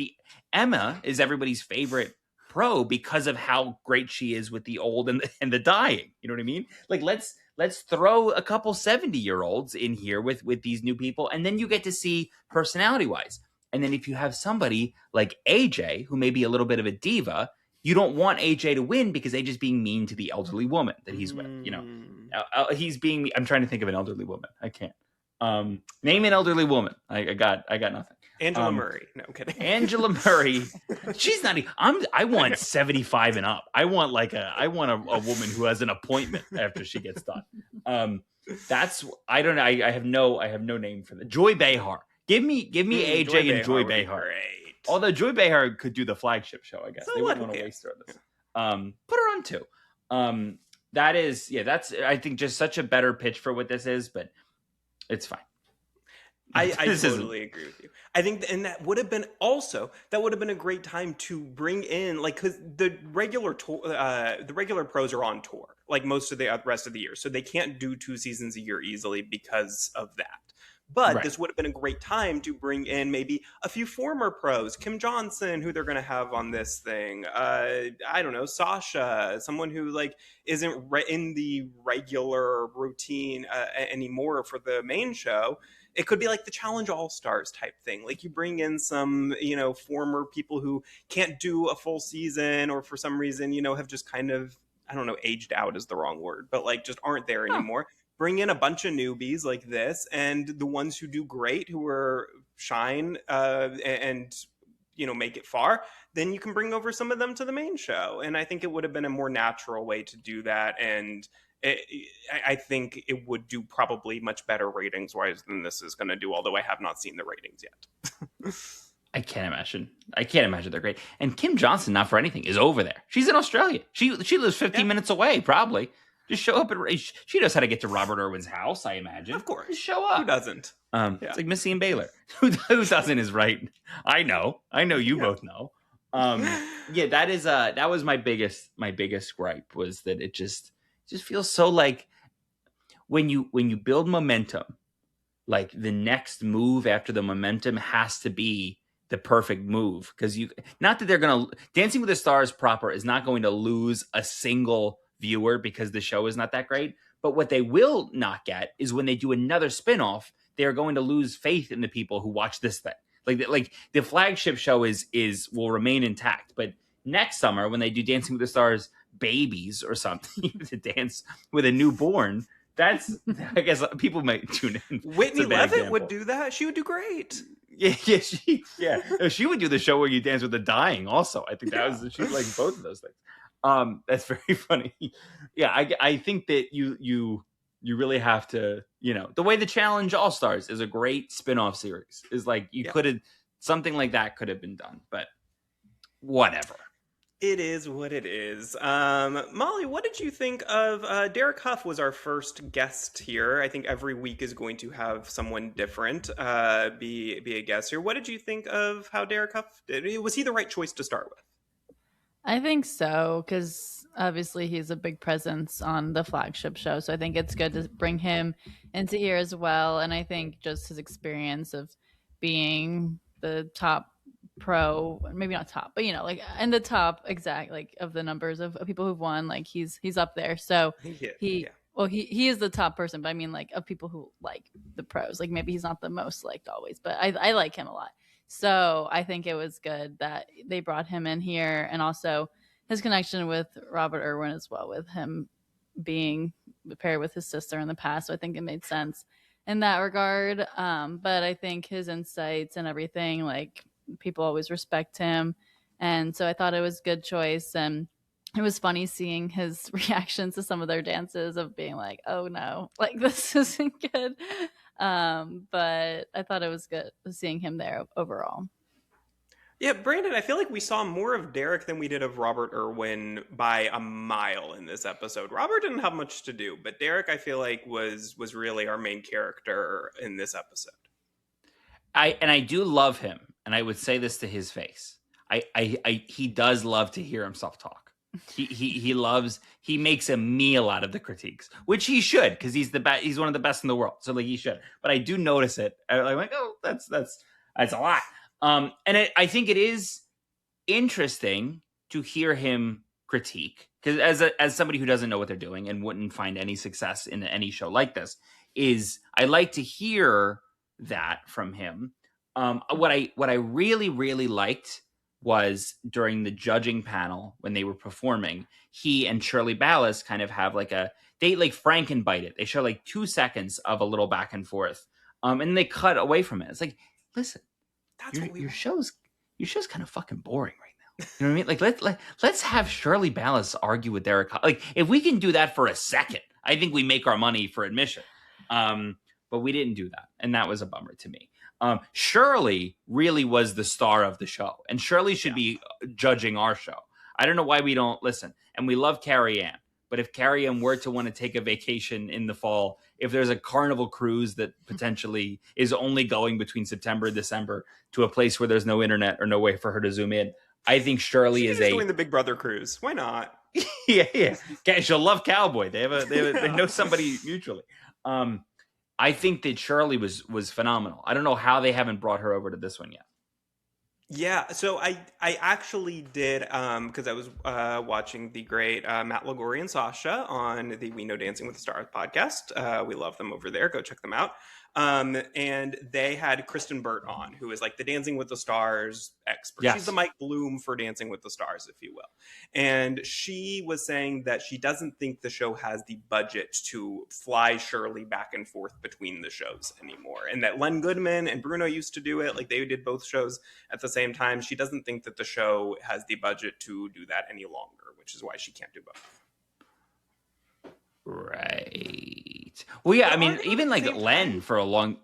Emma is everybody's favorite pro because of how great she is with the old and the dying. You know what I mean? Like, let's throw a couple 70-year-olds in here with these new people. And then you get to see personality-wise. And then if you have somebody like AJ, who may be a little bit of a diva, you don't want AJ to win because AJ's being mean to the elderly woman that he's with. You know, he's being. I'm trying to think of an elderly woman. I can't. Name an elderly woman. I got nothing. Angela Murray. No, I'm kidding. Angela Murray. She's not. I want 75 and up. I want a woman who has an appointment after she gets done. That's. I don't know. I have no name for that. Joy Behar. Give me AJ and Joy Behar. Although Joy Behar could do the flagship show, I guess. So they wouldn't want to waste her on this. Put her on too. That is, that's, I think, just such a better pitch for what this is, but it's fine. I totally agree with you. I think, and that would have been a great time to bring in, like, because the regular pros are on tour, like most of the rest of the year, so they can't do 2 seasons a year easily because of that. But This would have been a great time to bring in maybe a few former pros, Kim Johnson, who they're going to have on this thing. I don't know, Sasha, someone who like isn't in the regular routine anymore for the main show. It could be like the Challenge All-Stars type thing. Like you bring in some, former people who can't do a full season or for some reason, have just kind of, I don't know, aged out is the wrong word, but like just aren't there anymore. Bring in a bunch of newbies like this, and the ones who do great, who are shine and make it far, then you can bring over some of them to the main show. And I think it would have been a more natural way to do that. And I think it would do probably much better ratings wise than this is going to do, although I have not seen the ratings yet. I can't imagine they're great. And Kim Johnson, not for anything, is over there. She's in Australia. She lives 15 minutes away, probably. Just show up. She knows how to get to Robert Irwin's house, I imagine. Of course. Just show up. Who doesn't? It's like Missy and Baylor. Who doesn't is right. I know. You both know. Yeah, that was my biggest gripe, was that it just feels so like when you build momentum, like the next move after the momentum has to be the perfect move, because not that they're gonna Dancing with the Stars proper is not going to lose a single viewer because the show is not that great, but what they will not get is when they do another spinoff, they are going to lose faith in the people who watch this thing. Like the flagship show will remain intact, but next summer when they do Dancing with the Stars Babies or something to dance with a newborn, I guess people might tune in. Whitney Levitt would do that. She would do great. No, she would do the show where you dance with the dying. Also, I think she'd like both of those things. That's very funny. Yeah, I think that you really have to, the way the Challenge All Stars is a great spin-off series, is like something like that could have been done, but whatever. It is what it is. Molly, what did you think of Derek Huff? Was our first guest here. I think every week is going to have someone different be a guest here. What did you think of how Derek Huff did? Was he the right choice to start with? I think so, because obviously he's a big presence on the flagship show. So I think it's good to bring him into here as well. And I think just his experience of being the top pro, maybe not top, but like in the top exact, like of the numbers of people who've won, like he's up there. So he is the top person, but I mean, like, of people who like the pros, like maybe he's not the most liked always, but I like him a lot. So I think it was good that they brought him in here, and also his connection with Robert Irwin as well, with him being paired with his sister in the past. So I think it made sense in that regard. But I think his insights and everything, like, people always respect him. And so I thought it was a good choice. And it was funny seeing his reactions to some of their dances of being like, oh no, like this isn't good. But I thought it was good seeing him there overall. Yeah, Brandon, I feel like we saw more of Derek than we did of Robert Irwin by a mile in this episode. Robert didn't have much to do, but Derek, I feel like, was really our main character in this episode. I do love him, and I would say this to his face. He does love to hear himself talk. He makes a meal out of the critiques, which he should, because he's he's one of the best in the world. So like he should. But I do notice it. I'm like, oh, that's a lot. I think it is interesting to hear him critique, because as somebody who doesn't know what they're doing and wouldn't find any success in any show like this, I like to hear that from him. What I really, really liked was during the judging panel when they were performing, he and Shirley Ballas kind of have they like Frankenbite it. They show like 2 seconds of a little back and forth, and they cut away from it. It's like, listen, your show's kind of fucking boring right now. You know what I mean? Like let's have Shirley Ballas argue with Derek. Like, if we can do that for a second, I think we make our money for admission. But we didn't do that, and that was a bummer to me. Shirley really was the star of the show, and Shirley should be judging our show. I don't know why we don't listen. And we love Carrie Ann, but if Carrie Ann were to want to take a vacation in the fall, if there's a Carnival cruise that potentially is only going between September and December to a place where there's no internet or no way for her to zoom in, I think Shirley is doing the Big Brother cruise. Why not? yeah. She'll love Cowboy. They know somebody mutually. I think that Shirley was phenomenal. I don't know how they haven't brought her over to this one yet. Yeah, so I actually did, because I was watching the great Matt Lagori and Sasha on the We Know Dancing with the Stars podcast. We love them over there. Go check them out. And they had Kristen Burt on, who is like the Dancing with the Stars expert. Yes. She's the Mike Bloom for Dancing with the Stars, if you will. And she was saying that she doesn't think the show has the budget to fly Shirley back and forth between the shows anymore. And that Len Goodman and Bruno used to do it. Like, they did both shows at the same time. She doesn't think that the show has the budget to do that any longer, which is why she can't do both. Right. Well, yeah, I mean, even like Len for a long...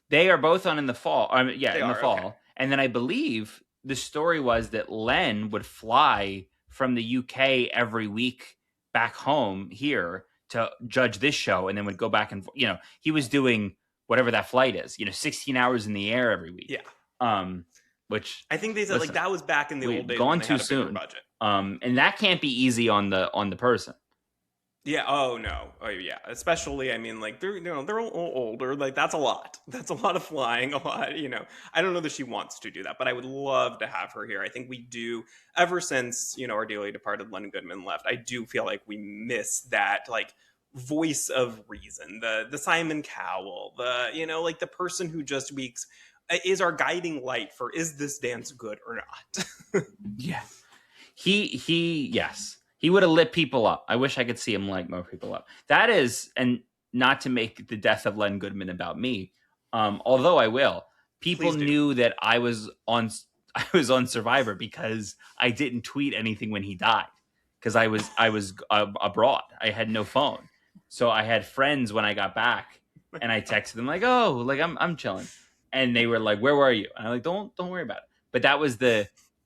They are both on in the fall. In the fall. Okay. And then I believe the story was that Len would fly from the UK every week back home here to judge this show, and then would go back and he was doing whatever that flight is, 16 hours in the air every week. Yeah. Which I think they said like that was back in the old days gone when they too had a bigger soon. budget. And that can't be easy on the person. Yeah. Oh no. Oh yeah. Especially, I mean, like they're they're older. Like that's a lot. That's a lot of flying. A lot. I don't know that she wants to do that, but I would love to have her here. I think we do. Ever since our dearly departed Len Goodman left, I do feel like we miss that like voice of reason. The Simon Cowell. Like the person who just is our guiding light for is this dance good or not. Yeah. Yes. He would have lit people up. I wish I could see him light more people up. That is, and not to make the death of Len Goodman about me, although I will. People knew that I was on Survivor because I didn't tweet anything when he died, because I was abroad. I had no phone, so I had friends when I got back, and I texted them like, "Oh, like I'm chilling," and they were like, "Where were you?" And I'm like, "Don't worry about it." But that was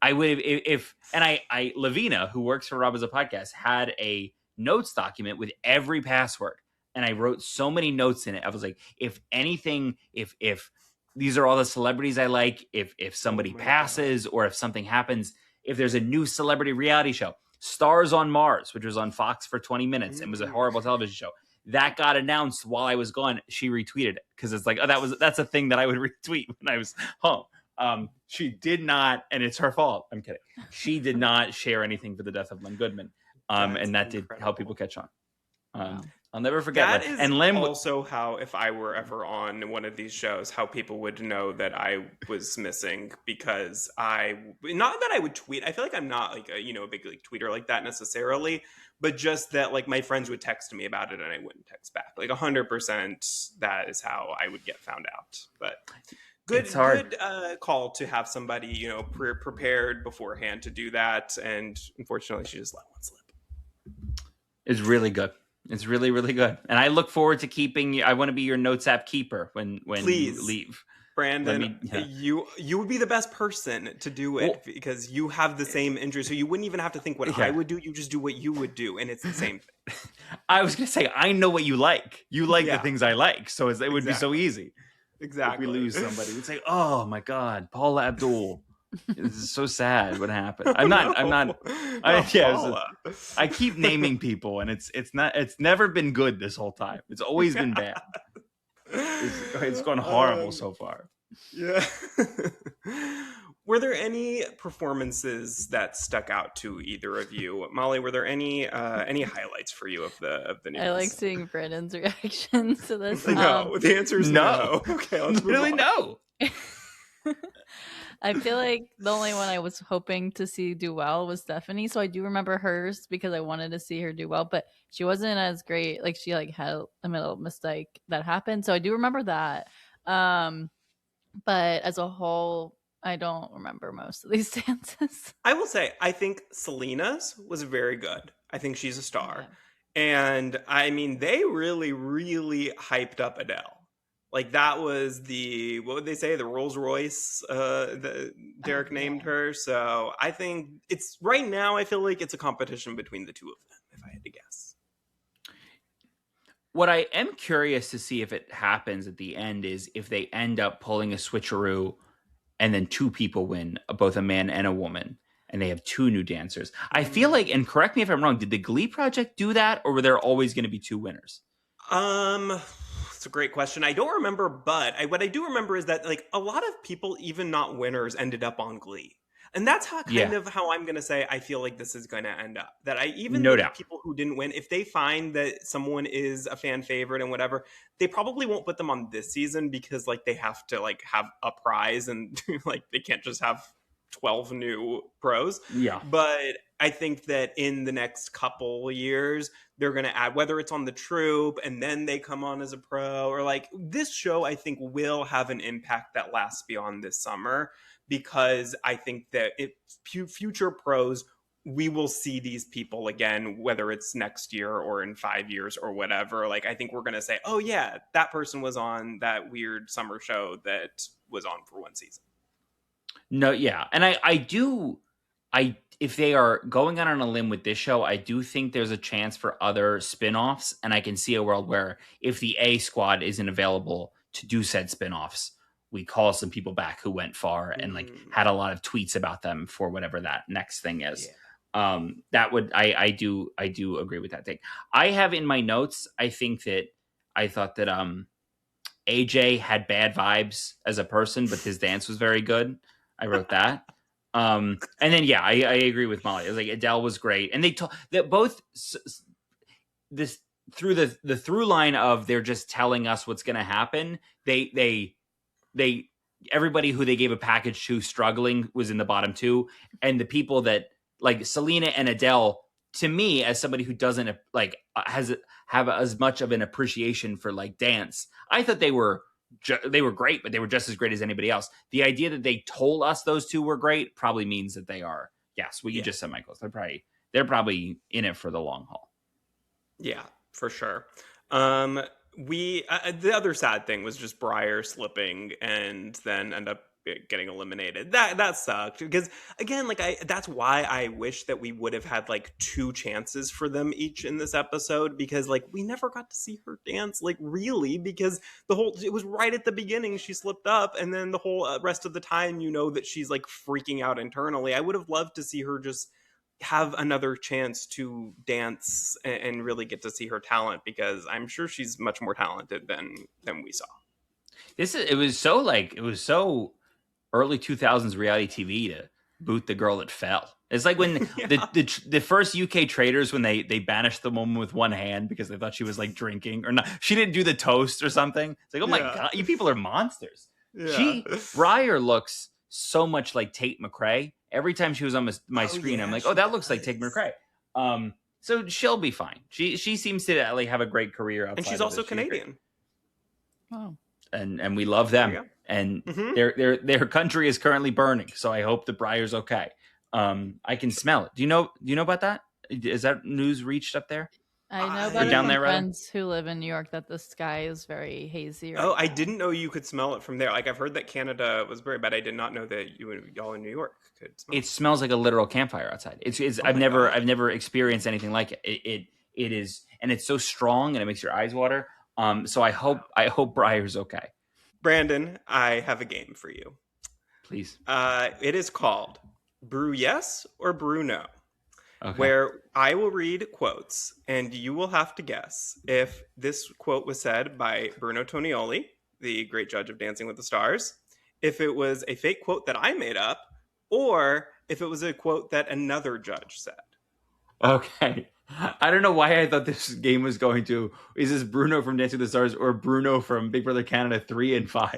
I would have if I Lavina, who works for Rob as a podcast, had a notes document with every password, and I wrote so many notes in it. I was like, if anything, if these are all the celebrities I like, if somebody passes or if something happens, if there's a new celebrity reality show, Stars on Mars, which was on Fox for 20 minutes and was a horrible television show, that got announced while I was gone, she retweeted it because it's like, oh, that's a thing that I would retweet when I was home. She did not, and it's her fault. I'm kidding. She did not share anything for the death of Len Goodman, and that did help people catch on. Wow. I'll never forget that. Len. Is and Len also how, if I were ever on one of these shows, how people would know that I was missing, because not that I would tweet. I feel like I'm not like a big like tweeter like that necessarily, but just that like my friends would text me about it and I wouldn't text back. Like 100%, that is how I would get found out. But good call to have somebody prepared beforehand to do that, and unfortunately she just let one slip. It's really good. It's really, really good, and I look forward to keeping you. I want to be your notes app keeper when Please, you leave, Brandon. You would be the best person to do it, because you have the same interest, so you wouldn't even have to think what I would do. You just do what you would do, and it's the same thing. I was gonna say, I know what you like. You like the things I like, so it would be so easy. Exactly. If we lose somebody, we'd say, "Oh my God, Paula Abdul." It's so sad what happened. I keep naming people, and it's never been good this whole time. It's always been bad. It's gone horrible so far. Yeah. Were there any performances that stuck out to either of you? Molly, were there any highlights for you of the news? I like seeing Brandon's reactions to this. No, the answer is no. Okay, let's really no. I feel like the only one I was hoping to see do well was Stephanie, so I do remember hers because I wanted to see her do well, but she wasn't as great. Like she had a little mistake that happened, so I do remember that. But as a whole, I don't remember most of these dances. I will say, I think Selena's was very good. I think she's a star. Yeah. And I mean, they really, really hyped up Adele. Like that was what would they say? The Rolls Royce Derek named her. So I think it's right now, I feel like it's a competition between the two of them, if I had to guess. What I am curious to see if it happens at the end is if they end up pulling a switcheroo and then two people win, both a man and a woman, and they have two new dancers. I feel like, and correct me if I'm wrong, did the Glee Project do that, or were there always going to be two winners? It's a great question. I don't remember, but what I do remember is that like a lot of people, even not winners, ended up on Glee. And that's how I'm going to say I feel like this is going to end up. That people who didn't win, if they find that someone is a fan favorite and whatever, they probably won't put them on this season, because like they have to like have a prize, and like they can't just have 12 new pros. Yeah. But I think that in the next couple years, they're going to add, whether it's on the troupe and then they come on as a pro, or like this show, I think will have an impact that lasts beyond this summer, because I think that future pros, we will see these people again, whether it's next year or in 5 years or whatever. Like, I think we're going to say, oh yeah, that person was on that weird summer show that was on for one season. No, yeah. And if they are going out on a limb with this show, I do think there's a chance for other spin-offs, and I can see a world where if the A squad isn't available to do said spin-offs, we call some people back who went far and like had a lot of tweets about them for whatever that next thing is. That would I do agree with that thing. I have in my notes, I thought that AJ had bad vibes as a person, but his dance was very good. I wrote that. And then I agree with Molly. It was like Adele was great, and they that both this through the through line of they're just telling us what's going to happen. They everybody who they gave a package to struggling was in the bottom two, and the people that like Selena and Adele, to me as somebody who doesn't like have as much of an appreciation for like dance, I thought they were great, but they were just as great as anybody else. The idea that they told us those two were great probably means that they are. Yes, what you just said, Michael. They're probably in it for the long haul. Yeah, for sure. The other sad thing was just Breyer slipping and then end up getting eliminated. That sucked because again, like that's why I wish that we would have had like 2 chances for them each in this episode, because like we never got to see her dance like really, because it was right at the beginning she slipped up, and then the whole rest of the time that she's like freaking out internally. I would have loved to see her just have another chance to dance and really get to see her talent, because I'm sure she's much more talented than we saw. It was so early 2000s reality TV to boot the girl that fell. It's like when the first UK traders, when they banished the woman with one hand because they thought she was like drinking or not. She didn't do the toast or something. It's like, oh my God, you people are monsters. Yeah. Breyer looks so much like Tate McRae. Every time she was on my screen, I'm like, oh, that looks like Tate McRae. So she'll be fine. She seems to like have a great career outside. And she's also Canadian. Oh. And we love them. And their country is currently burning. So I hope the Breyer's okay. I can smell it. Do you know about that? Is that news reached up there? I know about down there, friends who live in New York, that the sky is very hazy. Right now. I didn't know you could smell it from there. Like I've heard that Canada was very bad. I did not know that y'all in New York could smell it. It smells like a literal campfire outside. I've never experienced anything like it. It is, and it's so strong and it makes your eyes water. So I hope Breyer's okay. Brandon, I have a game for you. Please. It is called Brew Yes or Brew No. Okay. Where I will read quotes, and you will have to guess if this quote was said by Bruno Tonioli, the great judge of Dancing with the Stars, if it was a fake quote that I made up, or if it was a quote that another judge said. Okay. I don't know why I thought this game was going to, is this Bruno from Dancing with the Stars or Bruno from Big Brother Canada 3 and 5?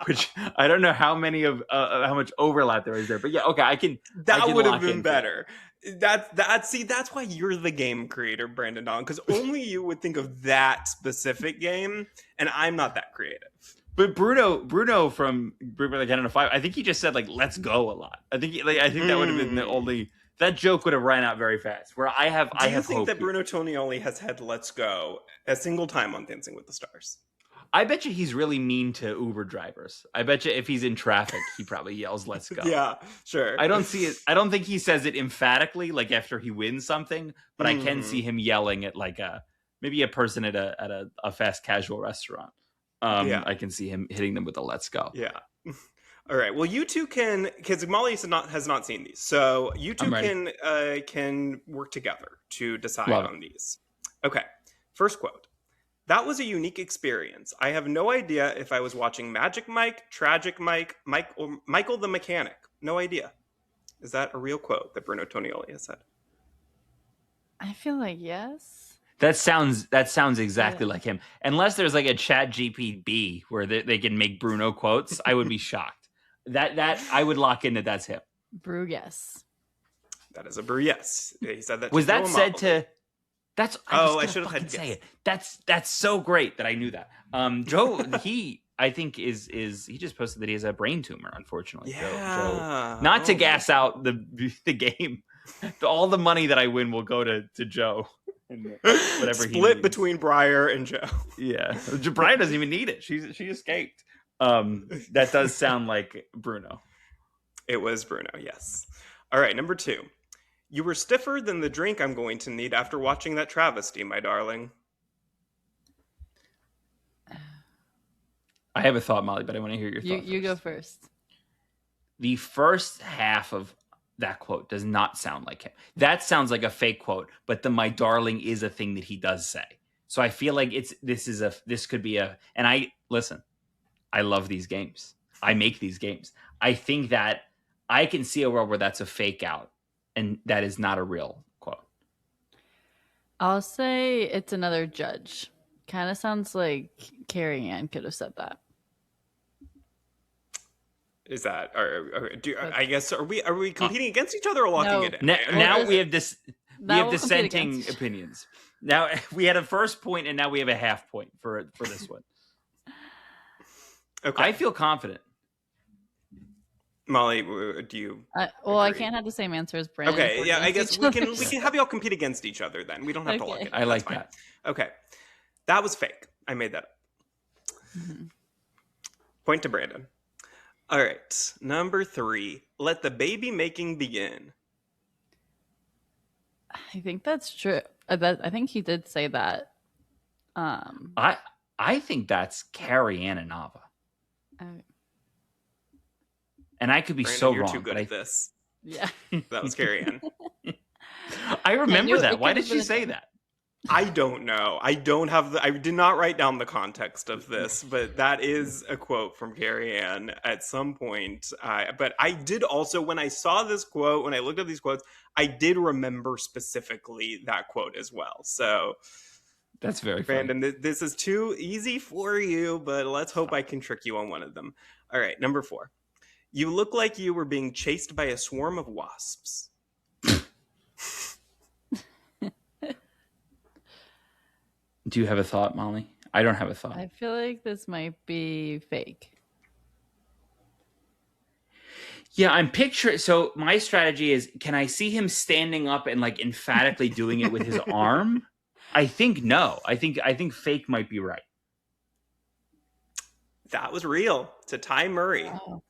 Which I don't know how much overlap there is there. But yeah, okay, I can. That would have been better. That's why you're the game creator, Brandon Donlon, because only you would think of that specific game, and I'm not that creative. But Bruno from Big Brother Canada 5, I think he just said like "let's go" a lot. I think that would have been the only. That joke would have ran out very fast. Where I have, Do you think that Bruno Tonioli has had "let's go" a single time on Dancing with the Stars? I bet you he's really mean to Uber drivers. I bet you if he's in traffic, he probably yells, "let's go." Yeah, sure. I don't see it. I don't think he says it emphatically, like after he wins something. But I can see him yelling at like maybe a person at a fast casual restaurant. I can see him hitting them with a "let's go." Yeah. All right. Well, you two can, because Molly has not seen these, so you two can work together to decide on these. Okay. First quote. That was a unique experience. I have no idea if I was watching Magic Mike, Tragic Mike, or Michael the Mechanic. No idea. Is that a real quote that Bruno Tonioli has said? I feel like yes. That sounds exactly like him. Unless there's like a Chat GPT where they can make Bruno quotes, I would be shocked. That I would lock in that's him. Brew yes. That is a brew yes. He said that. Was that said to? That's. I should have had to say it. That's so great that I knew that. Joe, I think is he just posted that he has a brain tumor. Unfortunately, yeah. Joe, not to gas out the game. All the money that I win will go to Joe. Whatever split between Breyer and Joe. Yeah, Breyer doesn't even need it. She escaped. That does sound like Bruno. It was Bruno, yes. All right, number 2. You were stiffer than the drink I'm going to need after watching that travesty, my darling. I have a thought, Molly, but I want to hear your thought. You go first. The first half of that quote does not sound like him. That sounds like a fake quote, but the "my darling" is a thing that he does say. So I feel like this could be a. And I listen. I love these games. I make these games. I think that I can see a world where that's a fake out, and that is not a real quote. I'll say it's another judge. Kind of sounds like Carrie Ann could have said that. Is that? I guess are we competing against each other or locking it in? Now we have this. We have dissenting opinions. Now we had a first point, and now we have a half point for this one. Okay. I feel confident. Molly, do you? Well, agree? I can't have the same answer as Brandon. Okay, yeah, I guess we can have y'all compete against each other then. We don't have to lock it. I like that. Okay, that was fake. I made that up. Mm-hmm. Point to Brandon. All right, number 3. Let the baby making begin. I think that's true. I think he did say that. I think that's Carrie Ann and Nava. And I could be Brandon, so you're wrong. Too good at this. Yeah, that was Carrie Ann. I remember that. Why did she say that? I don't know. I did not write down the context of this, but that is a quote from Carrie Ann at some point. But I did also, when I saw this quote, when I looked at these quotes, I did remember specifically that quote as well. So that's very Brandon, this is too easy for you, but let's hope I can trick you on one of them. All right, number 4. You look like you were being chased by a swarm of wasps. Do you have a thought, Molly? I don't have a thought. I feel like this might be fake. Yeah, I'm picturing. So my strategy is: can I see him standing up and like emphatically doing it with his arm? I think no. I think fake might be right. That was real. To Ty Murray. Wow.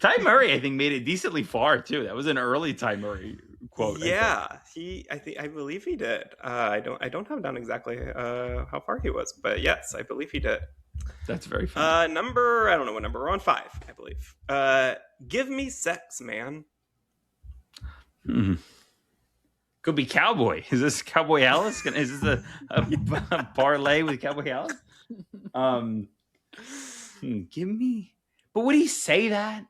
Ty Murray, I think, made it decently far too. That was an early Ty Murray quote. Yeah, I believe he did. I don't have down exactly how far he was, but yes, I believe he did. That's very funny. I don't know what number. We're on 5, I believe. Give me sex, man. Could be Cowboy. Is this Cowboy Alice? Is this a parlay with Cowboy Alice? Give me. But would he say that?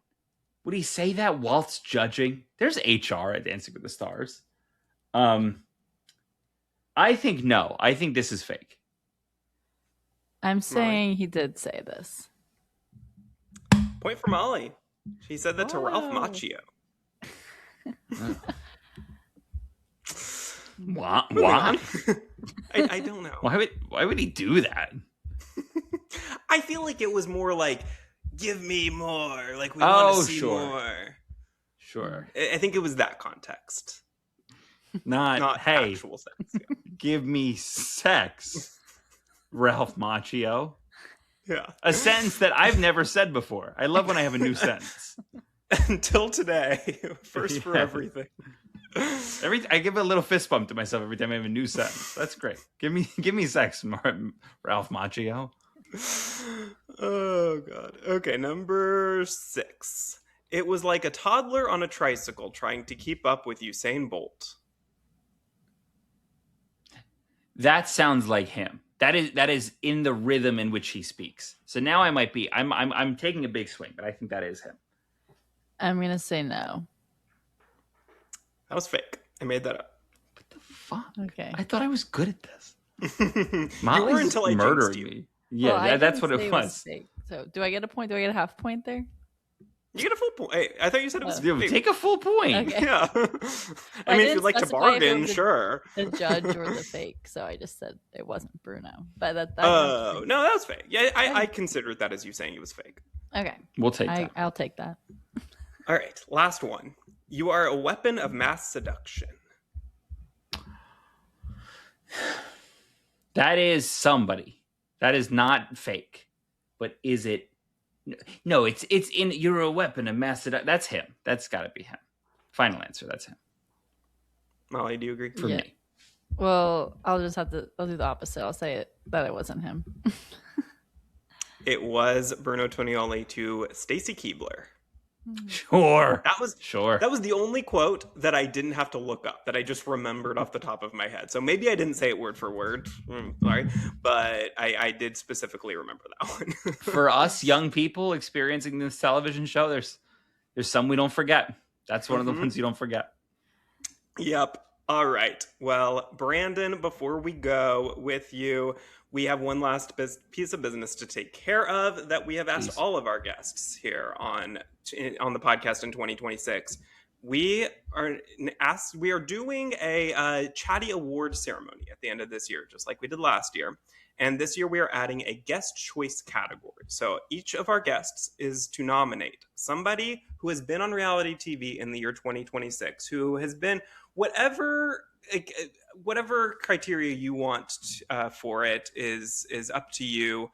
Would he say that whilst judging? There's HR at Dancing with the Stars. I think no. I think this is fake. I'm saying he did say this. Point for Molly. She said that to Ralph Macchio. Why? I don't know. Why would he do that? I feel like it was more like, give me more. Like, we want to see more. Sure. I think it was that context. Not hey, actual sex. Yeah. Give me sex, Ralph Macchio. Yeah. A sentence that I've never said before. I love when I have a new sentence. Until today. First for everything. I give a little fist bump to myself every time I have a new sentence. That's great. Give me sex, Ralph Macchio. Oh God. Okay, number 6. It was like a toddler on a tricycle trying to keep up with Usain Bolt. That sounds like him. That is in the rhythm in which he speaks. So now I might be. I'm taking a big swing, but I think that is him. I'm gonna say no. That was fake. I made that up. What the fuck? Okay. I thought I was good at this. You were until I murdered you. Yeah, well, that's what it was. Fake. So do I get a point? Do I get a half point there? You get a full point. Hey, I thought you said it was fake. Take a full point. Okay. Yeah. I mean, if you'd like to bargain, sure. The judge or the fake. So I just said it wasn't Bruno. But that no, that was fake. Yeah, I considered that as you saying it was fake. Okay. We'll take that. I'll take that. All right, last one. You are a weapon of mass seduction. That is somebody. That is not fake. But is it? No, it's in. You're a weapon of mass seduction. That's him. That's got to be him. Final answer. That's him. Molly, do you agree? For me. Well, I'll do the opposite. I'll say that it wasn't him. It was Bruno Tonioli to Stacy Keibler. Sure. That was sure. That was the only quote that I didn't have to look up, that I just remembered off the top of my head. So maybe I didn't say it word for word. Sorry. But I did specifically remember that one. For us young people experiencing this television show, there's some we don't forget. That's one of the ones you don't forget. Yep. All right. Well, Brandon, before we go with you, we have one last piece of business to take care of that we have asked all of our guests here on the podcast in 2026. We are doing a Chatty Award ceremony at the end of this year, just like we did last year. And this year we are adding a guest choice category. So each of our guests is to nominate somebody who has been on reality TV in the year 2026, who has been whatever criteria you want for it is up to you.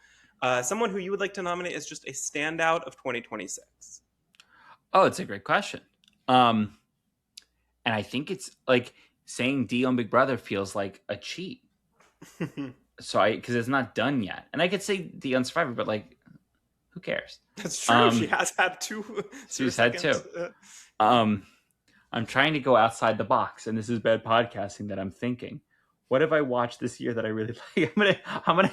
Someone who you would like to nominate as just a standout of 2026. Oh, it's a great question. And I think it's like saying Dee on Big Brother feels like a cheat. So because it's not done yet. And I could say Dee on Survivor, but like, who cares? That's true. She has had two. She's had two. I'm trying to go outside the box, and this is bad podcasting that I'm thinking. What have I watched this year that I really like? I'm gonna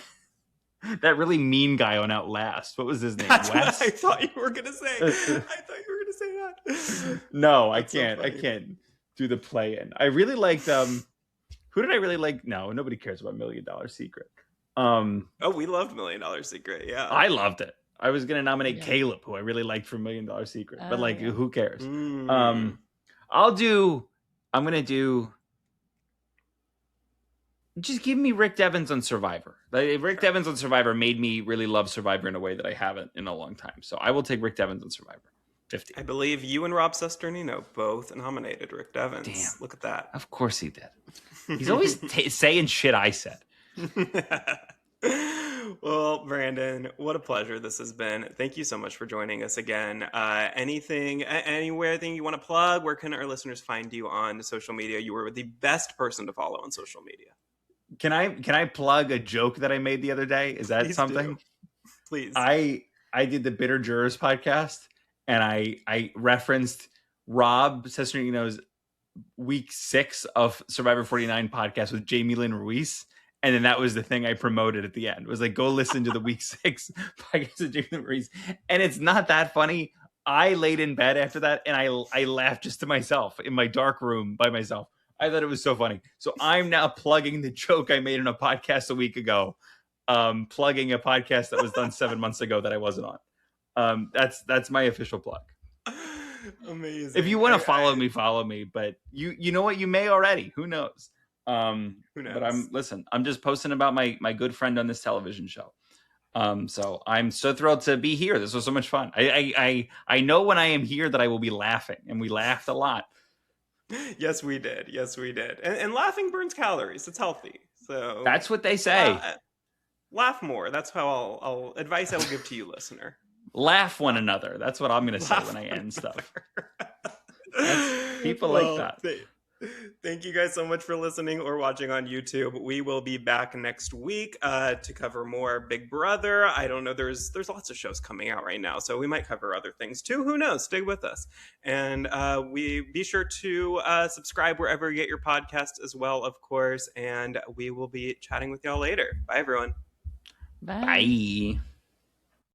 that really mean guy on Outlast. What was his name? That's Wes? what I thought you were gonna say. That. No, That's I can't. so I can't do the play-in. I really liked. Who did I really like? No, nobody cares about $1 Million Secret. Oh, we loved $1 Million Secret. Yeah, I loved it. I was gonna nominate Caleb, who I really liked for $1 Million Secret, but like, who cares? I'm gonna do. Just give me Rick Devens on Survivor. Rick Devens on Survivor made me really love Survivor in a way that I haven't in a long time. So I will take Rick Devens on Survivor. 50. I believe you and Rob Sesternino both nominated Rick Devens. Damn. Look at that. Of course he did. He's always saying shit I said. Well, Brandon, what a pleasure this has been. Thank you so much for joining us again. Anywhere you want to plug? Where can our listeners find you on social media? You were the best person to follow on social media. Can I plug a joke that I made the other day? Is that Please something? do. Please. I did the Bitter Jurors podcast, and I referenced Rob Sesternino's week 6 of Survivor 49 podcast with Jamie Lynn Ruiz. And then that was the thing I promoted at the end. It was like, go listen to the week 6 podcast with Jamie Lynn Ruiz. And it's not that funny. I laid in bed after that, and I laughed just to myself in my dark room by myself. I thought it was so funny. So I'm now plugging the joke I made in a podcast a week ago, plugging a podcast that was done 7 months ago that I wasn't on. That's my official plug. Amazing. If you want to follow me, but you know what? You may already. Who knows? Who knows? But I'm just posting about my good friend on this television show. So I'm so thrilled to be here. This was so much fun. I know when I am here that I will be laughing, and we laughed a lot. Yes, we did. And laughing burns calories. It's healthy. So that's what they say. Laugh more. That's how I'll advice I will give to you, listener. Laugh one another. That's what I'm going to say when I end stuff. People like that. Thank you guys so much for listening or watching on YouTube. We will be back next week to cover more Big Brother. I don't know. There's lots of shows coming out right now, so we might cover other things too. Who knows? Stay with us. And we be sure to subscribe wherever you get your podcast as well, of course. And we will be chatting with y'all later. Bye, everyone. Bye. Bye.